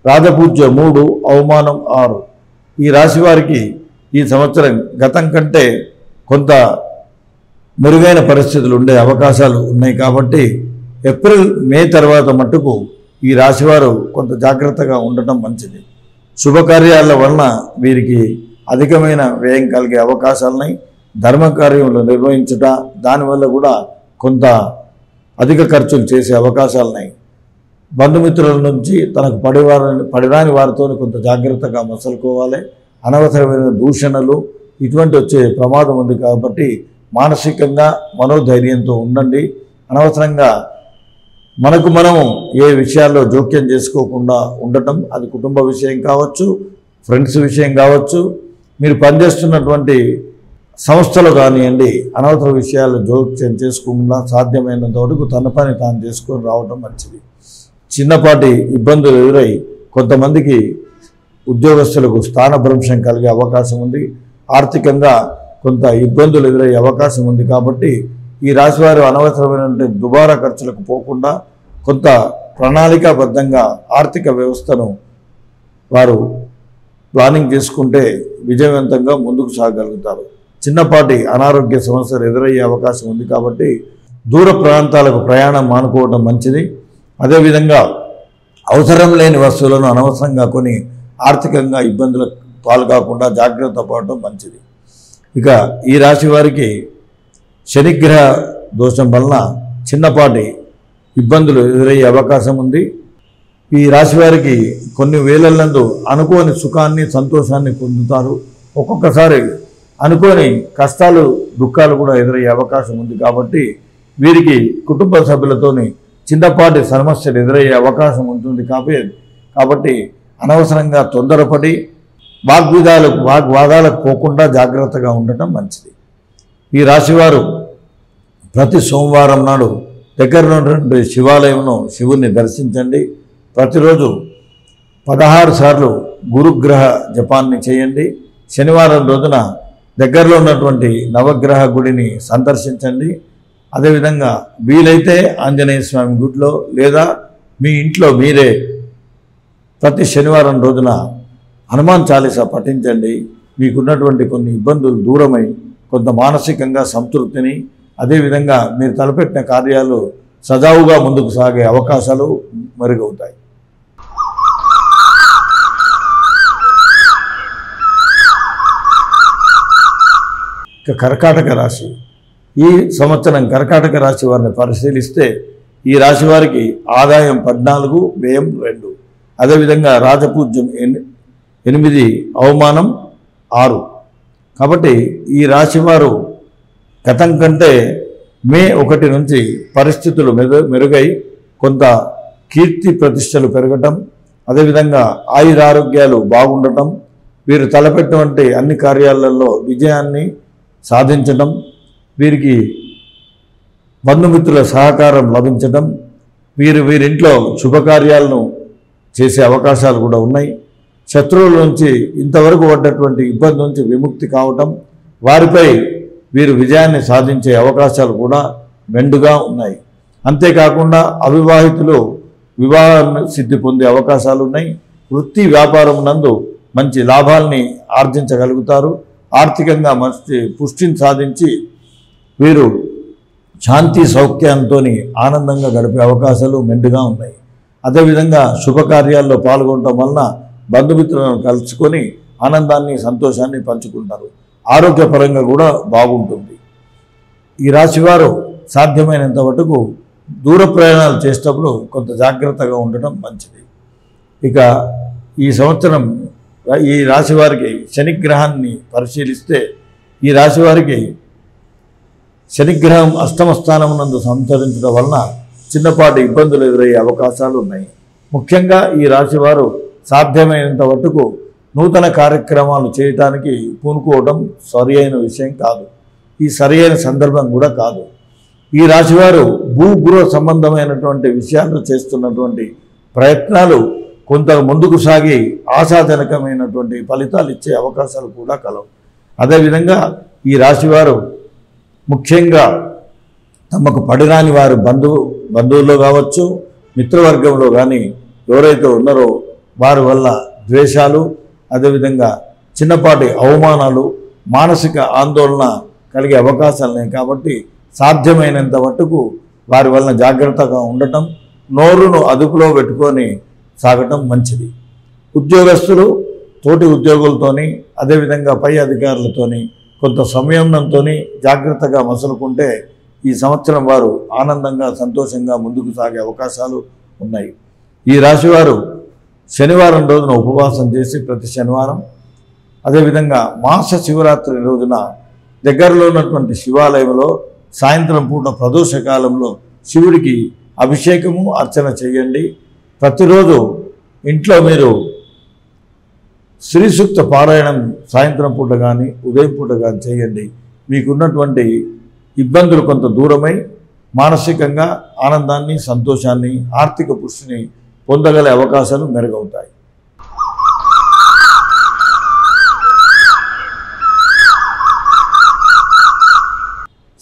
రాజపూజ్య 3, అవమానం 6. ఈ రాశి వారికి ఈ సంవత్సరం గతం కంటే కొంత మెరుగైన పరిస్థితులు ఉండే అవకాశాలు ఉన్నాయి. కాబట్టి ఏప్రిల్, మే తర్వాత మట్టుకు ఈ రాశివారు కొంత జాగ్రత్తగా ఉండటం మంచిది. శుభకార్యాల వలన వీరికి అధికమైన వ్యయం కలిగే అవకాశాలున్నాయి. ధర్మకార్యములు నిర్వహించుట, దానివల్ల కూడా కొంత అధిక ఖర్చులు చేసే అవకాశాలున్నాయి. బంధుమిత్రుల నుంచి తనకు పడిరాని వారితో కొంత జాగ్రత్తగా మసలుకోవాలి. అనవసరమైన దూషణలు ఇటువంటి వచ్చే ప్రమాదం ఉంది. కాబట్టి మానసికంగా మనోధైర్యంతో ఉండండి. అనవసరంగా మనకు మనము ఏ విషయాల్లో జోక్యం చేసుకోకుండా ఉండటం, అది కుటుంబ విషయం కావచ్చు, ఫ్రెండ్స్ విషయం కావచ్చు, మీరు పనిచేస్తున్నటువంటి సంస్థలు కానివ్వండి, అనవసర విషయాలు జోక్యం చేసుకోకుండా సాధ్యమైనంత వరకు తన పని తాను చేసుకొని రావడం మంచిది. చిన్నపాటి ఇబ్బందులు ఎదురై కొంతమందికి ఉద్యోగస్తులకు స్థానభ్రంశం కలిగే అవకాశం ఉంది. ఆర్థికంగా కొంత ఇబ్బందులు ఎదురయ్యే అవకాశం ఉంది. కాబట్టి ఈ రాశివారు అనవసరమైన దుబారా ఖర్చులకు పోకుండా కొంత ప్రణాళికాబద్ధంగా ఆర్థిక వ్యవస్థను వారు ప్లానింగ్ చేసుకుంటే విజయవంతంగా ముందుకు సాగగలుగుతారు. చిన్నపాటి అనారోగ్య సమస్యలు ఎదురయ్యే అవకాశం ఉంది. కాబట్టి దూర ప్రాంతాలకు ప్రయాణం మానుకోవడం మంచిది. అదేవిధంగా అవసరం లేని వస్తువులను అనవసరంగా కొని ఆర్థికంగా ఇబ్బందులకు పాల్కాకుండా జాగ్రత్త పడటం మంచిది. ఇక ఈ రాశి వారికి శనిగ్రహ దోషం వలన చిన్నపాటి ఇబ్బందులు ఎదురయ్యే అవకాశం ఉంది. ఈ రాశి వారికి కొన్ని వేలలందు అనుకోని సుఖాన్ని, సంతోషాన్ని పొందుతారు. ఒక్కొక్కసారి అనుకోని కష్టాలు, దుఃఖాలు కూడా ఎదురయ్యే అవకాశం ఉంది. కాబట్టి వీరికి కుటుంబ సభ్యులతోని చిన్నపాటి సమస్యలు ఎదురయ్యే అవకాశం ఉంటుంది. కాబట్టి అనవసరంగా తొందరపడి వాగ్వాదాలకు పోకుండా జాగ్రత్తగా ఉండటం మంచిది. ఈ రాశివారు ప్రతి సోమవారం నాడు దగ్గరలో ఉన్నటువంటి శివాలయంలో శివుణ్ణి దర్శించండి. ప్రతిరోజు 16 సార్లు గురుగ్రహ జపాన్ని చేయండి. శనివారం రోజున దగ్గరలో ఉన్నటువంటి నవగ్రహ గుడిని సందర్శించండి. అదేవిధంగా వీలైతే ఆంజనేయ స్వామి గుడిలో లేదా మీ ఇంట్లో మీరే ప్రతి శనివారం రోజున హనుమాన్ చాలీసా పఠించండి. మీకున్నటువంటి కొన్ని ఇబ్బందులు దూరమై కొంత మానసికంగా సంతృప్తిని, అదేవిధంగా మీరు తలపెట్టిన కార్యాలు సజావుగా ముందుకు సాగే అవకాశాలు మెరుగవుతాయి. ఇక కర్కాటక రాశి. ఈ సంవత్సరం కర్కాటక రాశి వారిని పరిశీలిస్తే ఈ రాశి వారికి ఆదాయం 14, వ్యయం 2, అదేవిధంగా రాజపూజ్యం 8, అవమానం 6. కాబట్టి ఈ రాశి వారు గతం కంటే మే 1 నుంచి పరిస్థితులు మెరుగై కొంత కీర్తి ప్రతిష్టలు పెరగటం, అదేవిధంగా ఆయురారోగ్యాలు బాగుండటం, వీరు తలపెట్టినటువంటి అన్ని కార్యాలలో విజయాన్ని సాధించడం, వీరికి బంధుమిత్రుల సహకారం లభించడం, వీరింట్లో శుభకార్యాలను చేసే అవకాశాలు కూడా ఉన్నాయి. శత్రువుల నుంచి ఇంతవరకు పడ్డటువంటి ఇబ్బంది నుంచి విముక్తి కావటం, వారిపై వీరు విజయాన్ని సాధించే అవకాశాలు కూడా మెండుగా ఉన్నాయి. అంతేకాకుండా అవివాహితులు వివాహ సిద్ధి పొందే అవకాశాలు ఉన్నాయి. వృత్తి వ్యాపారం నందు మంచి లాభాల్ని ఆర్జించగలుగుతారు. ఆర్థికంగా మంచి పుష్టిని సాధించి వీరు శాంతి సౌఖ్యంతో ఆనందంగా గడిపే అవకాశాలు మెండుగా ఉన్నాయి. అదేవిధంగా శుభకార్యాల్లో పాల్గొనడం వలన బంధుమిత్రులను కలుసుకొని ఆనందాన్ని సంతోషాన్ని పంచుకుంటారు. ఆరోగ్యపరంగా కూడా బాగుంటుంది. ఈ రాశివారు సాధ్యమైనంత మటుకు దూర ప్రయాణాలు చేసేటప్పుడు కొంత జాగ్రత్తగా ఉండటం మంచిది. ఇక ఈ సంవత్సరం ఈ రాశివారికి శనిగ్రహాన్ని పరిశీలిస్తే ఈ రాశివారికి శనిగ్రహం అష్టమ స్థానం నందు సంచరించడం వలన చిన్నపాటి ఇబ్బందులు ఎదురయ్యే అవకాశాలు ఉన్నాయి. ముఖ్యంగా ఈ రాశివారు సాధ్యమైనంత మటుకు నూతన కార్యక్రమాలు చేయటానికి పూనుకోవడం సరి అయిన విషయం కాదు. ఈ సరి అయిన సందర్భం కూడా కాదు. ఈ రాశివారు భూగృహ సంబంధమైనటువంటి విషయాలు చేస్తున్నటువంటి ప్రయత్నాలు కొంత ముందుకు సాగి ఆశాజనకమైనటువంటి ఫలితాలు ఇచ్చే అవకాశాలు కూడా కలవు. అదేవిధంగా ఈ రాశివారు ముఖ్యంగా తమకు పడిరాని వారు బంధువుల్లో కావచ్చు, మిత్రవర్గంలో కానీ ఎవరైతే ఉన్నారో వారి వల్ల ద్వేషాలు, అదేవిధంగా చిన్నపాటి అవమానాలు, మానసిక ఆందోళన కలిగే అవకాశాలున్నాయి. కాబట్టి సాధ్యమైనంత మట్టుకు వారి వలన జాగ్రత్తగా ఉండటం, నోరును అదుపులో పెట్టుకొని సాగటం మంచిది. ఉద్యోగస్తులు తోటి ఉద్యోగులతోని, అదేవిధంగా పై అధికారులతోని కొంత సంయమనంతో జాగ్రత్తగా మసలుకుంటే ఈ సంవత్సరం వారు ఆనందంగా సంతోషంగా ముందుకు సాగే అవకాశాలు ఉన్నాయి. ఈ రాశివారు శనివారం రోజున ఉపవాసం చేసి ప్రతి శనివారం, అదేవిధంగా మాస శివరాత్రి రోజున దగ్గరలో ఉన్నటువంటి శివాలయంలో సాయంత్రం పూట ప్రదోష కాలంలో శివుడికి అభిషేకము అర్చన చేయండి. ప్రతిరోజు ఇంట్లో మీరు శ్రీ సూక్త పారాయణం సాయంత్రం పూట కానీ ఉదయం పూట కానీ చేయండి. మీకున్నటువంటి ఇబ్బందులు కొంత దూరమై మానసికంగా ఆనందాన్ని, సంతోషాన్ని, ఆర్థిక పుష్టిని పొందగల అవకాశాలు మెరుగవుతాయి.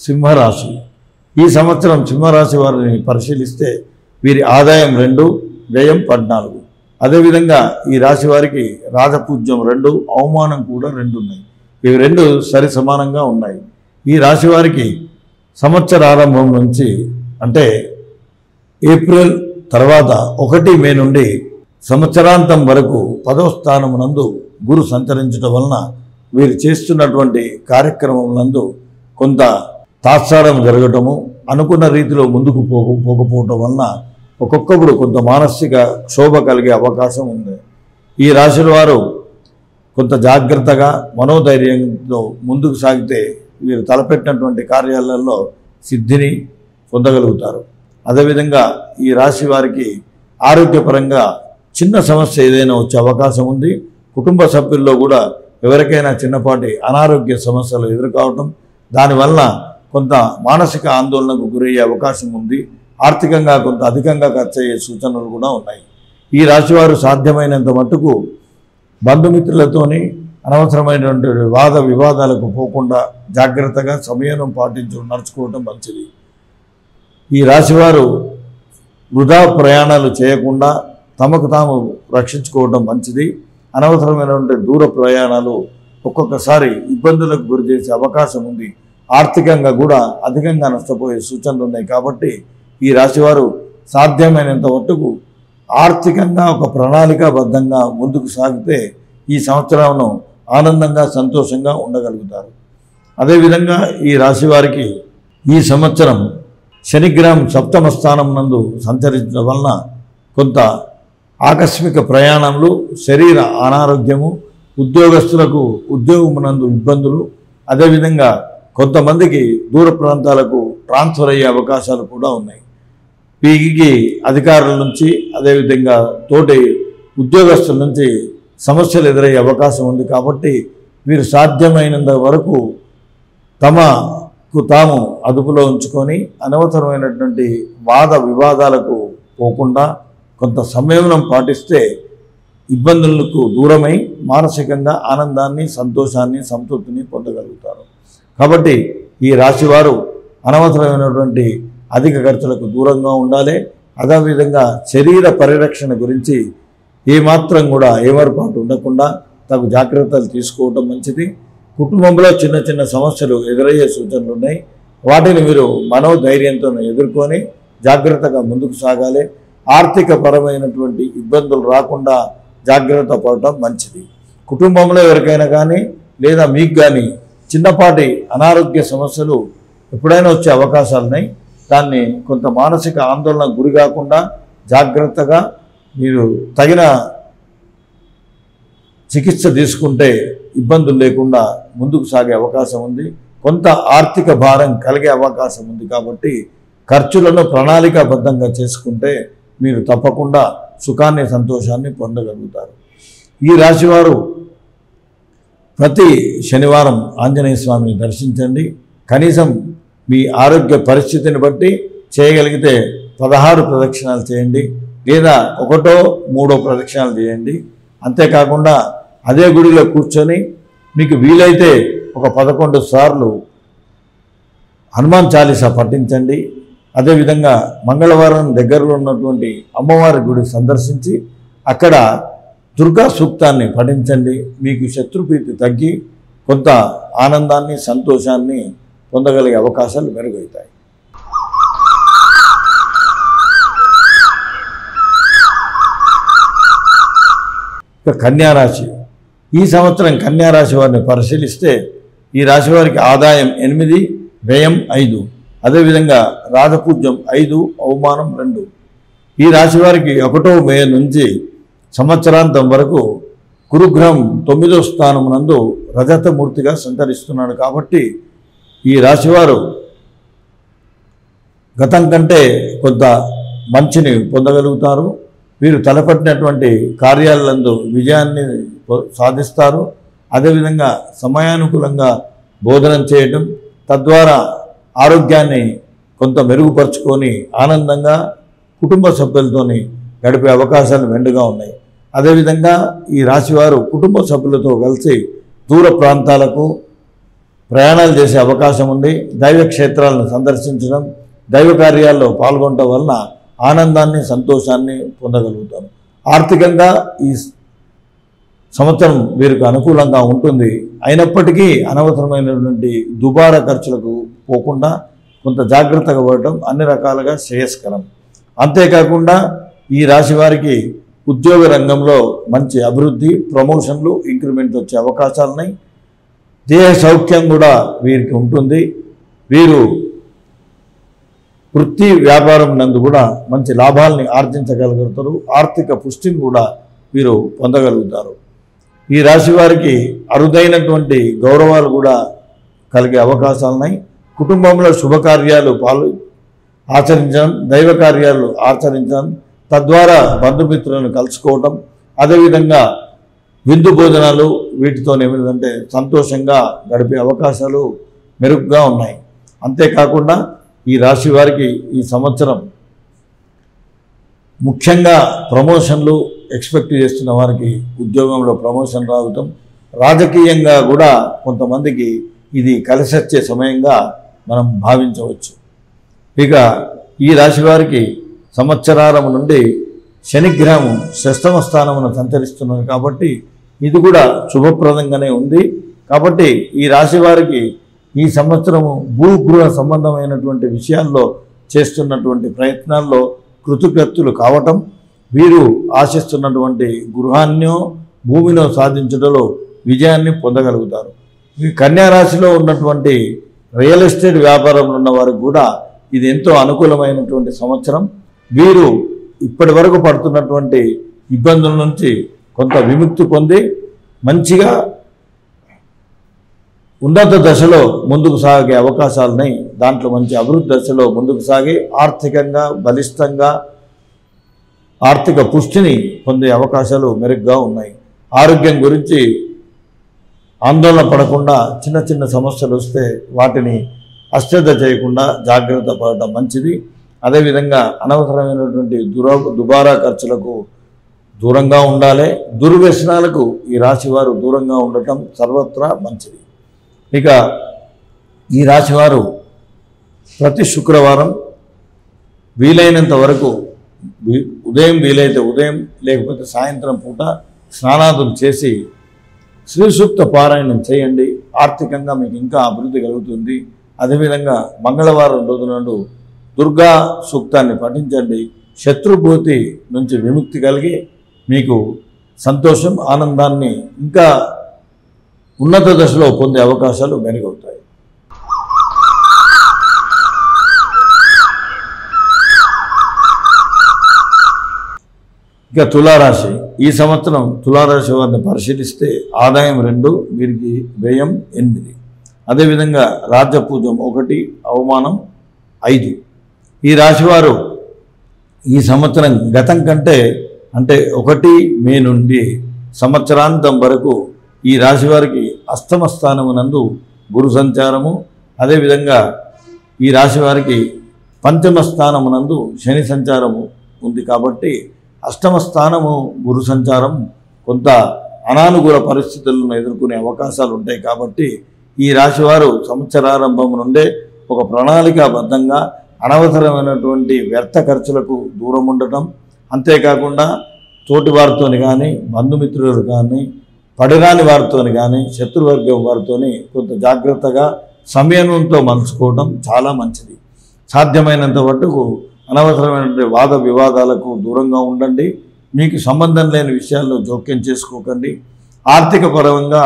సింహరాశి. ఈ సంవత్సరం సింహరాశి వారిని పరిశీలిస్తే వీరి ఆదాయం 2, వ్యయం 14. అదేవిధంగా ఈ రాశి వారికి రాజపూజ్యం 2, అవమానం కూడా 2 ఉన్నాయి. ఇవి 2 సరి సమానంగా ఉన్నాయి. ఈ రాశి వారికి సంవత్సర ఆరంభం నుంచి అంటే ఏప్రిల్ తర్వాత 1 మే నుండి సంవత్సరాంతం వరకు 10వ స్థానం నందు గురు సంచరించడం వలన వీరు చేస్తున్నటువంటి కార్యక్రమం నందు కొంత తాత్సారం జరగటము, అనుకున్న రీతిలో ముందుకు పోకపోవటం వలన ఒక్కొక్కప్పుడు కొంత మానసిక క్షోభ కలిగే అవకాశం ఉంది. ఈ రాశుల వారు కొంత జాగ్రత్తగా మనోధైర్యంతో ముందుకు సాగితే వీరు తలపెట్టినటువంటి కార్యాలలో సిద్ధిని పొందగలుగుతారు. అదేవిధంగా ఈ రాశి వారికి ఆరోగ్యపరంగా చిన్న సమస్య ఏదైనా వచ్చే అవకాశం ఉంది. కుటుంబ సభ్యుల్లో కూడా ఎవరికైనా చిన్నపాటి అనారోగ్య సమస్యలు ఎదుర్కోవటం, దానివల్ల కొంత మానసిక ఆందోళనకు గురయ్యే అవకాశం ఉంది. ఆర్థికంగా కొంత అధికంగా ఖర్చు అయ్యే సూచనలు కూడా ఉన్నాయి. ఈ రాశివారు సాధ్యమైనంత మట్టుకు బంధుమిత్రులతోని అనవసరమైనటువంటి వాద వివాదాలకు పోకుండా జాగ్రత్తగా సమయం నడుచుకోవటం మంచిది. ఈ రాశివారు వృధా ప్రయాణాలు చేయకుండా తమకు తాము రక్షించుకోవడం మంచిది. అనవసరమైనటువంటి దూర ప్రయాణాలు ఒక్కొక్కసారి ఇబ్బందులకు గురి చేసే అవకాశం ఉంది. ఆర్థికంగా కూడా అధికంగా నష్టపోయే సూచనలు ఉన్నాయి. కాబట్టి ఈ రాశివారు సాధ్యమైనంత మట్టుకు ఆర్థికంగా ఒక ప్రణాళికాబద్ధంగా ముందుకు సాగితే ఈ సంవత్సరంలో ఆనందంగా సంతోషంగా ఉండగలుగుతారు. అదేవిధంగా ఈ రాశివారికి ఈ సంవత్సరం శనిగ్రహం సప్తమ స్థానం నందు సంచరించడం వలన కొంత ఆకస్మిక ప్రయాణములు, శరీర అనారోగ్యము, ఉద్యోగస్తులకు ఉద్యోగమునందు ఇబ్బందులు, అదేవిధంగా కొంతమందికి దూర ప్రాంతాలకు ట్రాన్స్ఫర్ అయ్యే అవకాశాలు కూడా ఉన్నాయి. వీరికి అధికారుల నుంచి అదేవిధంగా తోటి ఉద్యోగస్తుల నుంచి సమస్యలు ఎదురయ్యే అవకాశం ఉంది. కాబట్టి వీరు సాధ్యమైనంత వరకు తమకు తాము అదుపులో ఉంచుకొని అనవసరమైనటువంటి వాద వివాదాలకు పోకుండా కొంత సంయమనం పాటిస్తే ఇబ్బందులకు దూరమై మానసికంగా ఆనందాన్ని, సంతోషాన్ని, సంతృప్తిని పొందగలుగుతారు. కాబట్టి ఈ రాశివారు అనవసరమైనటువంటి అధిక ఖర్చులకు దూరంగా ఉండాలి. అదేవిధంగా శరీర పరిరక్షణ గురించి ఏమాత్రం కూడా ఏమరపాటు ఉండకుండా తగు జాగ్రత్తలు తీసుకోవటం మంచిది. కుటుంబంలో చిన్న చిన్న సమస్యలు ఎదురయ్యే సూచనలు ఉన్నాయి. వాటిని మీరు మనోధైర్యంతో ఎదుర్కొని జాగ్రత్తగా ముందుకు సాగాలి. ఆర్థిక పరమైనటువంటి ఇబ్బందులు రాకుండా జాగ్రత్త పడటం మంచిది. కుటుంబంలో ఎవరికైనా కానీ లేదా మీకు కానీ చిన్నపాటి అనారోగ్య సమస్యలు ఎప్పుడైనా వచ్చే అవకాశాలు ఉన్నాయి. దాన్ని కొంత మానసిక ఆందోళనకు గురి కాకుండా జాగ్రత్తగా మీరు తగిన చికిత్స తీసుకుంటే ఇబ్బందులు లేకుండా ముందుకు సాగే అవకాశం ఉంది. కొంత ఆర్థిక భారం కలిగే అవకాశం ఉంది. కాబట్టి ఖర్చులను ప్రణాళికాబద్ధంగా చేసుకుంటే మీరు తప్పకుండా సుఖాన్ని, సంతోషాన్ని పొందగలుగుతారు. ఈ రాశివారు ప్రతి శనివారం ఆంజనేయ స్వామిని దర్శించండి. కనీసం మీ ఆరోగ్య పరిస్థితిని బట్టి చేయగలిగితే 16 ప్రదక్షిణాలు చేయండి, లేదా 1, 3 ప్రదక్షిణాలు చేయండి. అంతేకాకుండా అదే గుడిలో కూర్చొని మీకు వీలైతే ఒక 11 సార్లు హనుమాన్ చాలీసా పఠించండి. అదేవిధంగా మంగళవారం దగ్గరలో ఉన్నటువంటి అమ్మవారి గుడి సందర్శించి అక్కడ దుర్గా సూక్తాన్ని పఠించండి. మీకు శత్రుప్రీతి తగ్గి కొంత ఆనందాన్ని, సంతోషాన్ని పొందగలిగే అవకాశాలు మెరుగవుతాయి. ఇక కన్యారాశి. ఈ సంవత్సరం కన్యారాశి వారిని పరిశీలిస్తే ఈ రాశి వారికి ఆదాయం 8, వ్యయం 5, అదేవిధంగా రాజపూజ్యం 5, అవమానం 2. ఈ రాశి వారికి 1వ మే నుంచి సంవత్సరాంతం వరకు గురుగ్రహం 9వ స్థానం నందు రజతమూర్తిగా సంచరిస్తున్నాడు. కాబట్టి ఈ రాశివారు గతం కంటే కొంత మంచిని పొందగలుగుతారు. వీరు తలపెట్టినటువంటి కార్యాలందు విజయాన్ని సాధిస్తారు. అదేవిధంగా సమయానుకూలంగా భోజనం చేయడం, తద్వారా ఆరోగ్యాన్ని కొంత మెరుగుపరుచుకొని ఆనందంగా కుటుంబ సభ్యులతోని గడిపే అవకాశాలు మెండుగా ఉన్నాయి. అదేవిధంగా ఈ రాశివారు కుటుంబ సభ్యులతో కలిసి దూర ప్రాంతాలకు ప్రయాణాలు చేసే అవకాశం ఉంది. దైవ క్షేత్రాలను సందర్శించడం, దైవ కార్యాల్లో పాల్గొనడం వలన ఆనందాన్ని, సంతోషాన్ని పొందగలుగుతారు. ఆర్థికంగా ఈ సంవత్సరం వీరికి అనుకూలంగా ఉంటుంది. అయినప్పటికీ అనవసరమైనటువంటి దుబారా ఖర్చులకు పోకుండా కొంత జాగ్రత్తగా పడటం అన్ని రకాలుగా శ్రేయస్కరం. అంతేకాకుండా ఈ రాశి వారికి ఉద్యోగ రంగంలో మంచి అభివృద్ధి, ప్రమోషన్లు, ఇంక్రిమెంట్ వచ్చే అవకాశాలున్నాయి. దేహ సౌఖ్యం కూడా వీరికి ఉంటుంది. వీరు వృత్తి వ్యాపారం నందు కూడా మంచి లాభాలని ఆర్జించగలుగుతారు. ఆర్థిక పుష్టిని కూడా వీరు పొందగలుగుతారు. ఈ రాశి వారికి అరుదైనటువంటి గౌరవాలు కూడా కలిగే అవకాశాలున్నాయి. కుటుంబంలో శుభకార్యాలు ఆచరించడం, దైవ కార్యాలు ఆచరించడం, తద్వారా బంధుమిత్రులను కలుసుకోవటం, అదేవిధంగా విందు భోజనాలు వీటితో ఏమిటంటే సంతోషంగా గడిపే అవకాశాలు మెరుగ్గా ఉన్నాయి. అంతేకాకుండా ఈ రాశి వారికి ఈ సంవత్సరం ముఖ్యంగా ప్రమోషన్లు ఎక్స్పెక్ట్ చేస్తున్న వారికి ఉద్యోగంలో ప్రమోషన్ రావటం, రాజకీయంగా కూడా కొంతమందికి ఇది కలిసొచ్చే సమయంగా మనం భావించవచ్చు. ఇక ఈ రాశి వారికి సంవత్సరారం నుండి శనిగ్రహం షష్టమ స్థానమును సంచరిస్తున్నది కాబట్టి ఇది కూడా శుభప్రదంగానే ఉంది. కాబట్టి ఈ రాశి వారికి ఈ సంవత్సరము భూగృహ సంబంధమైనటువంటి విషయాల్లో చేస్తున్నటువంటి ప్రయత్నాల్లో కృతకృత్యులు కావటం, వీరు ఆశిస్తున్నటువంటి గృహాన్నో భూమినో సాధించడంలో విజయాన్ని పొందగలుగుతారు. ఈ కన్యా రాశిలో ఉన్నటువంటి రియల్ ఎస్టేట్ వ్యాపారంలో ఉన్న వారికి కూడా ఇది ఎంతో అనుకూలమైనటువంటి సంవత్సరం. వీరు ఇప్పటి వరకు పడుతున్నటువంటి ఇబ్బందుల నుంచి కొంత విముక్తి పొంది మంచిగా ఉన్నత దశలో ముందుకు సాగే అవకాశాలున్నాయి. దాంట్లో మంచి అభివృద్ధి దశలో ముందుకు సాగి ఆర్థికంగా బలిష్టంగా ఆర్థిక పుష్టిని పొందే అవకాశాలు మెరుగ్గా ఉన్నాయి. ఆరోగ్యం గురించి ఆందోళన పడకుండా చిన్న చిన్న సమస్యలు వస్తే వాటిని అశ్రద్ధ చేయకుండా జాగ్రత్త పడటం మంచిది. అదేవిధంగా అనవసరమైనటువంటి దుబారా ఖర్చులకు దూరంగా ఉండాలి. దుర్వ్యసనాలకు ఈ రాశివారు దూరంగా ఉండటం సర్వత్రా మంచిది. ఇక ఈ రాశివారు ప్రతి శుక్రవారం వీలైనంత వరకు ఉదయం వీలైతే ఉదయం లేకపోతే సాయంత్రం పూట స్నానాదులు చేసి శ్రీ సూక్త పారాయణం చేయండి. ఆర్థికంగా మీకు ఇంకా అభివృద్ధి కలుగుతుంది. అదేవిధంగా మంగళవారం రోజు నాడు దుర్గా సూక్తాన్ని పఠించండి. శత్రుభూతి నుంచి విముక్తి కలిగి మీకు సంతోషం ఆనందాన్ని ఇంకా ఉన్నత దశలో పొందే అవకాశాలు మెరుగవుతాయి. ఇక తులారాశి, ఈ సంవత్సరం తులారాశి వారిని పరిశీలిస్తే ఆదాయం 2, వీరికి వ్యయం 8. అదేవిధంగా రాజ్యపూజ్యం 1, అవమానం 5. ఈ రాశివారు ఈ సంవత్సరం గతం కంటే అంటే 1 మే నుండి సంవత్సరాంతం వరకు ఈ రాశివారికి అష్టమ స్థానమునందు గురు సంచారము, అదేవిధంగా ఈ రాశివారికి పంచమ స్థానమునందు శని సంచారము ఉంది. కాబట్టి అష్టమ స్థానము గురు సంచారం కొంత అనానుకూల పరిస్థితులను ఎదుర్కొనే అవకాశాలు ఉంటాయి. కాబట్టి ఈ రాశివారు సంవత్సరారంభం నుండే ఒక ప్రణాళికాబద్ధంగా అనవసరమైనటువంటి వ్యర్థ ఖర్చులకు దూరం ఉండటం, అంతేకాకుండా తోటి వారితో కానీ బంధుమిత్రులు కానీ పడిరాని వారితో కానీ శత్రువర్గం వారితో కొంత జాగ్రత్తగా సంయమనంతో మలుచుకోవడం చాలా మంచిది. సాధ్యమైనంత మట్టుకు అనవసరమైనటువంటి వాద వివాదాలకు దూరంగా ఉండండి. మీకు సంబంధం లేని విషయాల్లో జోక్యం చేసుకోకండి. ఆర్థిక పరంగా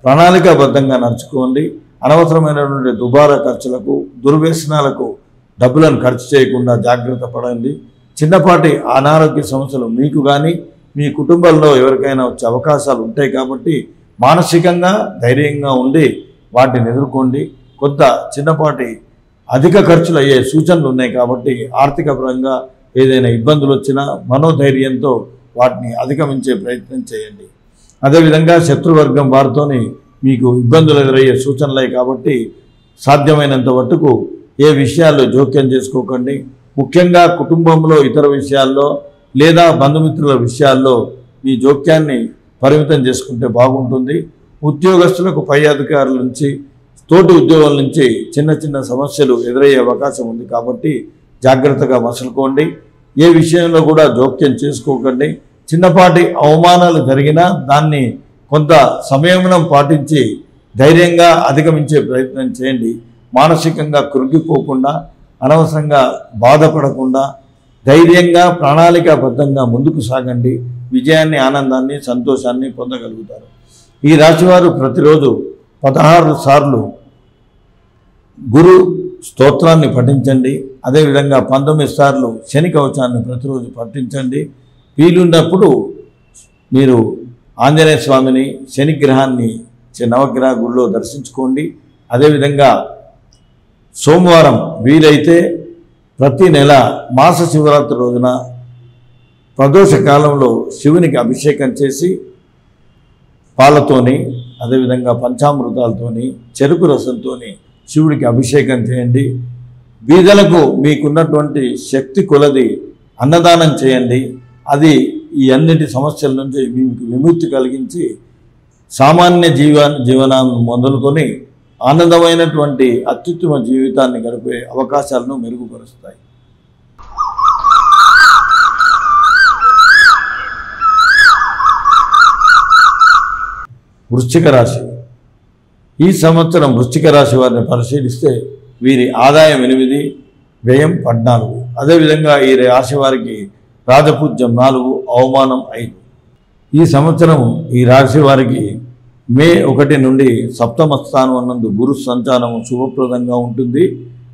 ప్రణాళికాబద్ధంగా నడుచుకోండి. అనవసరమైనటువంటి దుబారా ఖర్చులకు దుర్వ్యసనాలకు డబ్బులను ఖర్చు చేయకుండా జాగ్రత్త పడండి. చిన్నపాటి అనారోగ్య సమస్యలు మీకు కానీ మీ కుటుంబంలో ఎవరికైనా వచ్చే అవకాశాలు ఉంటాయి. కాబట్టి మానసికంగా ధైర్యంగా ఉండి వాటిని ఎదుర్కోండి. కొంత చిన్నపాటి అధిక ఖర్చులు అయ్యే సూచనలు ఉన్నాయి. కాబట్టి ఆర్థిక పరంగా ఏదైనా ఇబ్బందులు వచ్చినా మనోధైర్యంతో వాటిని అధిగమించే ప్రయత్నం చేయండి. అదేవిధంగా శత్రువర్గం వారితోని మీకు ఇబ్బందులు ఎదురయ్యే సూచనలే కాబట్టి సాధ్యమైనంత మట్టుకు ఏ విషయాల్లో జోక్యం చేసుకోకండి. ముఖ్యంగా కుటుంబంలో ఇతర విషయాల్లో లేదా బంధుమిత్రుల విషయాల్లో మీ జోక్యాన్ని పరిమితం చేసుకుంటే బాగుంటుంది. ఉద్యోగస్తులకు పై అధికారుల నుంచి తోటి ఉద్యోగుల నుంచి చిన్న చిన్న సమస్యలు ఎదురయ్యే అవకాశం ఉంది. కాబట్టి జాగ్రత్తగా మసులుకోండి. ఏ విషయంలో కూడా జోక్యం చేసుకోకండి. చిన్నపాటి అవమానాలు జరిగినా దాన్ని కొంత సంయమనం పాటించి ధైర్యంగా అధిగమించే ప్రయత్నం చేయండి. మానసికంగా కృంగిపోకుండా అనవసరంగా బాధపడకుండా ధైర్యంగా ప్రణాళికాబద్ధంగా ముందుకు సాగండి. విజయాన్ని ఆనందాన్ని సంతోషాన్ని పొందగలుగుతారు. ఈ రాశివారు ప్రతిరోజు 16 సార్లు గురు స్తోత్రాన్ని పఠించండి. అదేవిధంగా 19 సార్లు శని కవచాన్ని ప్రతిరోజు పఠించండి. వీలున్నప్పుడు మీరు ఆంజనేయ స్వామిని శనిగ్రహాన్ని నవగ్రహ గుడిలో దర్శించుకోండి. అదేవిధంగా సోమవారం వీలైతే ప్రతి నెల మాస శివరాత్రి రోజున ప్రదోష కాలంలో శివునికి అభిషేకం చేసి పాలతోని అదేవిధంగా పంచామృతాలతోని చెరుకు రసంతోని శివుడికి అభిషేకం చేయండి. బీదలకు మీకున్నటువంటి శక్తి కొలది అన్నదానం చేయండి. అది ఈ అన్నిటి సమస్యల నుంచి మీకు విముక్తి కలిగించి సామాన్య జీవనాన్ని మొదలుకొని ఆనందమైనటువంటి అత్యుత్తమ జీవితాన్ని గడిపే అవకాశాలను మెరుగుపరుస్తాయి. వృశ్చిక రాశి. ఈ సంవత్సరం వృశ్చిక రాశి వారిని పరిశీలిస్తే వీరి ఆదాయం 8, వ్యయం 14. అదేవిధంగా ఈ రాశి వారికి రాజపూజ్యం 4, అవమానం 5. ఈ సంవత్సరం ఈ రాశి వారికి మే 1 నుండి సప్తమ స్థానం నందు గురు సంచారం శుభప్రదంగా ఉంటుంది.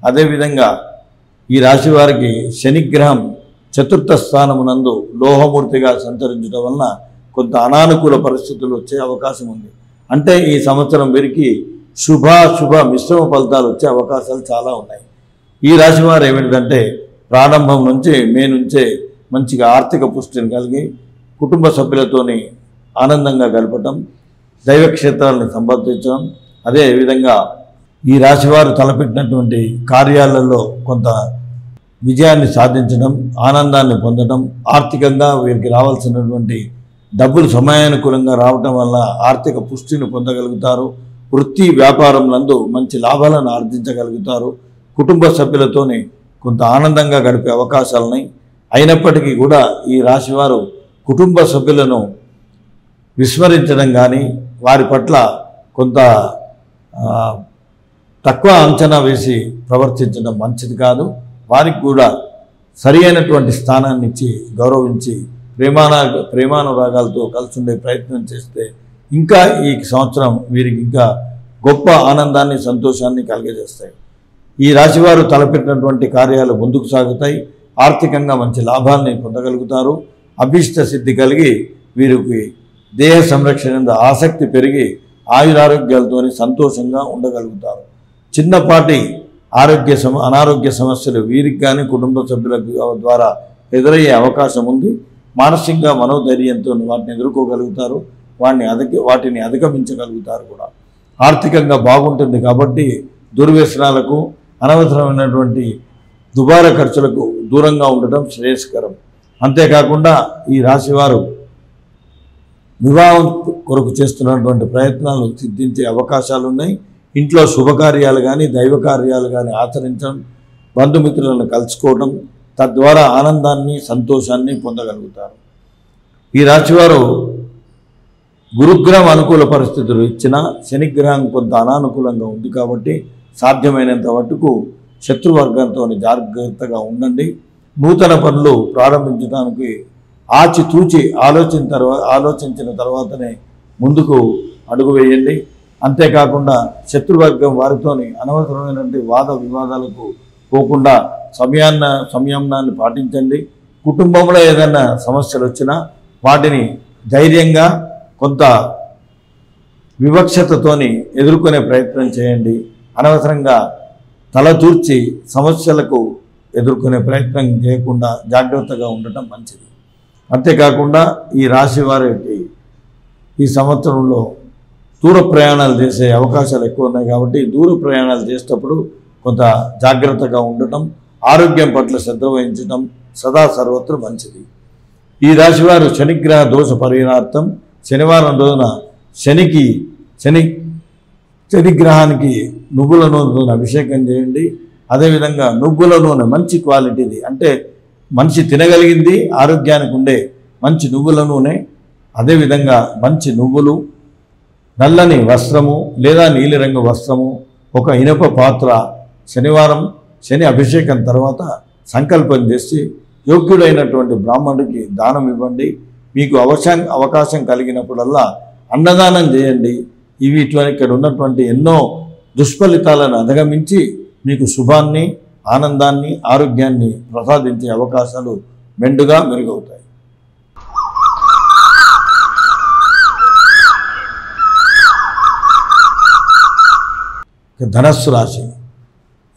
అదేవిధంగా ఈ రాశి వారికి శనిగ్రహం చతుర్థ స్థానమునందు లోహమూర్తిగా సంచరించడం వలన కొంత అనానుకూల పరిస్థితులు వచ్చే అవకాశం ఉంది. అంటే ఈ సంవత్సరం వీరికి శుభాశుభ మిశ్రమ ఫలితాలు వచ్చే అవకాశాలు చాలా ఉన్నాయి. ఈ రాశి వారు ఏమిటంటే ప్రారంభం నుంచి మే నుంచే మంచిగా ఆర్థిక పుష్టిని కలిగి కుటుంబ సభ్యులతోని ఆనందంగా గడపటం, దైవ క్షేత్రాలను సంపాదించడం, అదేవిధంగా ఈ రాశివారు తలపెట్టినటువంటి కార్యాలలో కొంత విజయాన్ని సాధించడం, ఆనందాన్ని పొందడం, ఆర్థికంగా వీరికి రావాల్సినటువంటి డబ్బులు సమయానుకూలంగా రావటం వల్ల ఆర్థిక పుష్టిని పొందగలుగుతారు. వృత్తి వ్యాపారం నందు మంచి లాభాలను ఆర్జించగలుగుతారు. కుటుంబ సభ్యులతోని కొంత ఆనందంగా గడిపే అవకాశాలున్నాయి. అయినప్పటికీ కూడా ఈ రాశివారు కుటుంబ సభ్యులను విస్మరించడం కానీ వారి పట్ల కొంత తక్కువ అంచనా వేసి ప్రవర్తించడం మంచిది కాదు. వారికి కూడా సరి అయినటువంటి స్థానాన్ని ఇచ్చి గౌరవించి ప్రేమానురాగాలతో కలిసి ఉండే ప్రయత్నం చేస్తే ఇంకా ఈ సంవత్సరం వీరికి ఇంకా గొప్ప ఆనందాన్ని సంతోషాన్ని కలిగజేస్తాయి. ఈ రాశివారు తలపెట్టినటువంటి కార్యాలు ముందుకు సాగుతాయి. ఆర్థికంగా మంచి లాభాన్ని పొందగలుగుతారు. అభీష్ట సిద్ధి కలిగి వీరికి దేహ సంరక్షణ ఆసక్తి పెరిగి ఆయురారోగ్యాలతో సంతోషంగా ఉండగలుగుతారు. చిన్నపాటి అనారోగ్య సమస్యలు వీరికి కానీ కుటుంబ సభ్యుల ద్వారా ఎదురయ్యే అవకాశం ఉంది. మానసికంగా మనోధైర్యంతో వాటిని ఎదుర్కోగలుగుతారు. వాటిని అధిగమించగలుగుతారు కూడా. ఆర్థికంగా బాగుంటుంది కాబట్టి దుర్వ్యసనాలకు అనవసరమైనటువంటి దుబారా ఖర్చులకు దూరంగా ఉండటం శ్రేయస్కరం. అంతేకాకుండా ఈ రాశివారు వివాహం కొరకు చేస్తున్నటువంటి ప్రయత్నాలు సిద్ధించే అవకాశాలు ఉన్నాయి. ఇంట్లో శుభకార్యాలు కానీ దైవ కార్యాలు కానీ ఆచరించడం, బంధుమిత్రులను కలుసుకోవడం, తద్వారా ఆనందాన్ని సంతోషాన్ని పొందగలుగుతారు. ఈ రాశివారు గురుగ్రహం అనుకూల పరిస్థితులు ఇచ్చినా శనిగ్రహం కొంత అనానుకూలంగా ఉంది కాబట్టి సాధ్యమైనంత మటుకు శత్రువర్గంతో జాగ్రత్తగా ఉండండి. నూతన పనులు ప్రారంభించడానికి ఆచితూచి ఆలోచించిన తర్వాతనే ముందుకు అడుగు వేయండి. అంతేకాకుండా శత్రువర్గం వారితోని అనవసరమైనటువంటి వాద వివాదాలకు పోకుండా సంయమనాన్ని పాటించండి. కుటుంబంలో ఏదైనా సమస్యలు వచ్చినా వాటిని ధైర్యంగా కొంత వివక్షతతోని ఎదుర్కొనే ప్రయత్నం చేయండి. అనవసరంగా తలదూర్చి సమస్యలకు ఎదుర్కొనే ప్రయత్నం చేయకుండా జాగ్రత్తగా ఉండటం మంచిది. అంతేకాకుండా ఈ రాశి వారికి ఈ సంవత్సరంలో దూర ప్రయాణాలు చేసే అవకాశాలు ఎక్కువ ఉన్నాయి కాబట్టి దూర ప్రయాణాలు చేసేటప్పుడు కొంత జాగ్రత్తగా ఉండటం, ఆరోగ్యం పట్ల శ్రద్ధ వహించడం సదా సర్వత్ర మంచిది. ఈ రాశివారు శనిగ్రహ దోష పరిహారార్థం శనివారం రోజున శనిగ్రహానికి నువ్వుల నూనెతో అభిషేకం చేయండి. అదేవిధంగా నువ్వుల నూనె మంచి క్వాలిటీది, అంటే మనిషి తినగలిగింది ఆరోగ్యానికి ఉండే మంచి నువ్వుల నూనె, అదేవిధంగా మంచి నువ్వులు, నల్లని వస్త్రము లేదా నీలిరంగు వస్త్రము, ఒక ఇనుప పాత్ర శనివారం శని అభిషేకం తర్వాత సంకల్పం చేసి యోగ్యుడైనటువంటి బ్రాహ్మణుడికి దానం ఇవ్వండి. మీకు అవకాశం కలిగినప్పుడల్లా అన్నదానం చేయండి. ఇక్కడ ఉన్నటువంటి ఎన్నో దుష్ఫలితాలను అధిగమించి మీకు శుభాన్ని, ఆనందాన్ని, ఆరోగ్యాన్ని ప్రసాదించే అవకాశాలు మెండుగా మెరుగవుతాయి. ధనస్సు రాశి.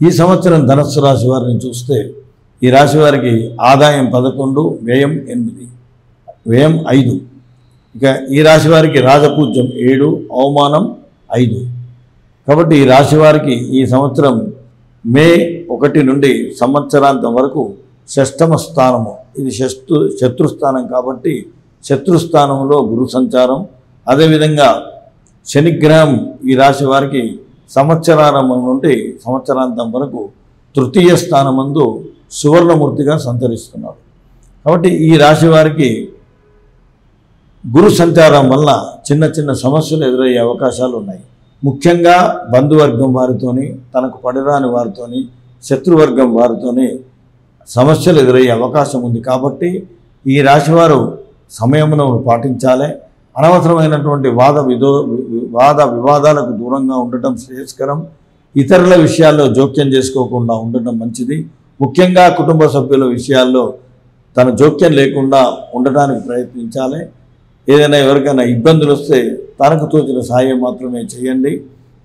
ఈ సంవత్సరం ధనస్సు రాశి వారిని చూస్తే ఈ రాశి వారికి ఆదాయం 11, వ్యయం 8, వ్యయం 5. ఇక ఈ రాశి వారికి రాజపూజ్యం 7, అవమానం 5. కాబట్టి ఈ రాశి వారికి ఈ సంవత్సరం మే 1 నుండి సంవత్సరాంతం వరకు షష్టమ స్థానము, ఇది శత్రుస్థానం కాబట్టి శత్రుస్థానంలో గురు సంచారం. అదేవిధంగా శనిగ్రహం ఈ రాశి వారికి సంవత్సరారంభం నుండి సంవత్సరాంతం వరకు తృతీయ స్థానమందు సువర్ణమూర్తిగా సంచరిస్తున్నారు. కాబట్టి ఈ రాశి వారికి గురు సంచారం వల్ల చిన్న చిన్న సమస్యలు ఎదురయ్యే అవకాశాలు ఉన్నాయి. ముఖ్యంగా బంధువర్గం వారితోని, తనకు పడిరాని వారితోని, శత్రువర్గం వారితోని సమస్యలు ఎదురయ్యే అవకాశం ఉంది. కాబట్టి ఈ రాశివారు సంయమనం పాటించాలి. అనవసరమైనటువంటి వాద వివాదాలకు దూరంగా ఉండటం శ్రేయస్కరం. ఇతరుల విషయాల్లో జోక్యం చేసుకోకుండా ఉండటం మంచిది. ముఖ్యంగా కుటుంబ సభ్యుల విషయాల్లో తన జోక్యం లేకుండా ఉండటానికి ప్రయత్నించాలి. ఏదైనా ఎవరికైనా ఇబ్బందులు వస్తే తనకు తోచిన సాయం మాత్రమే చేయండి.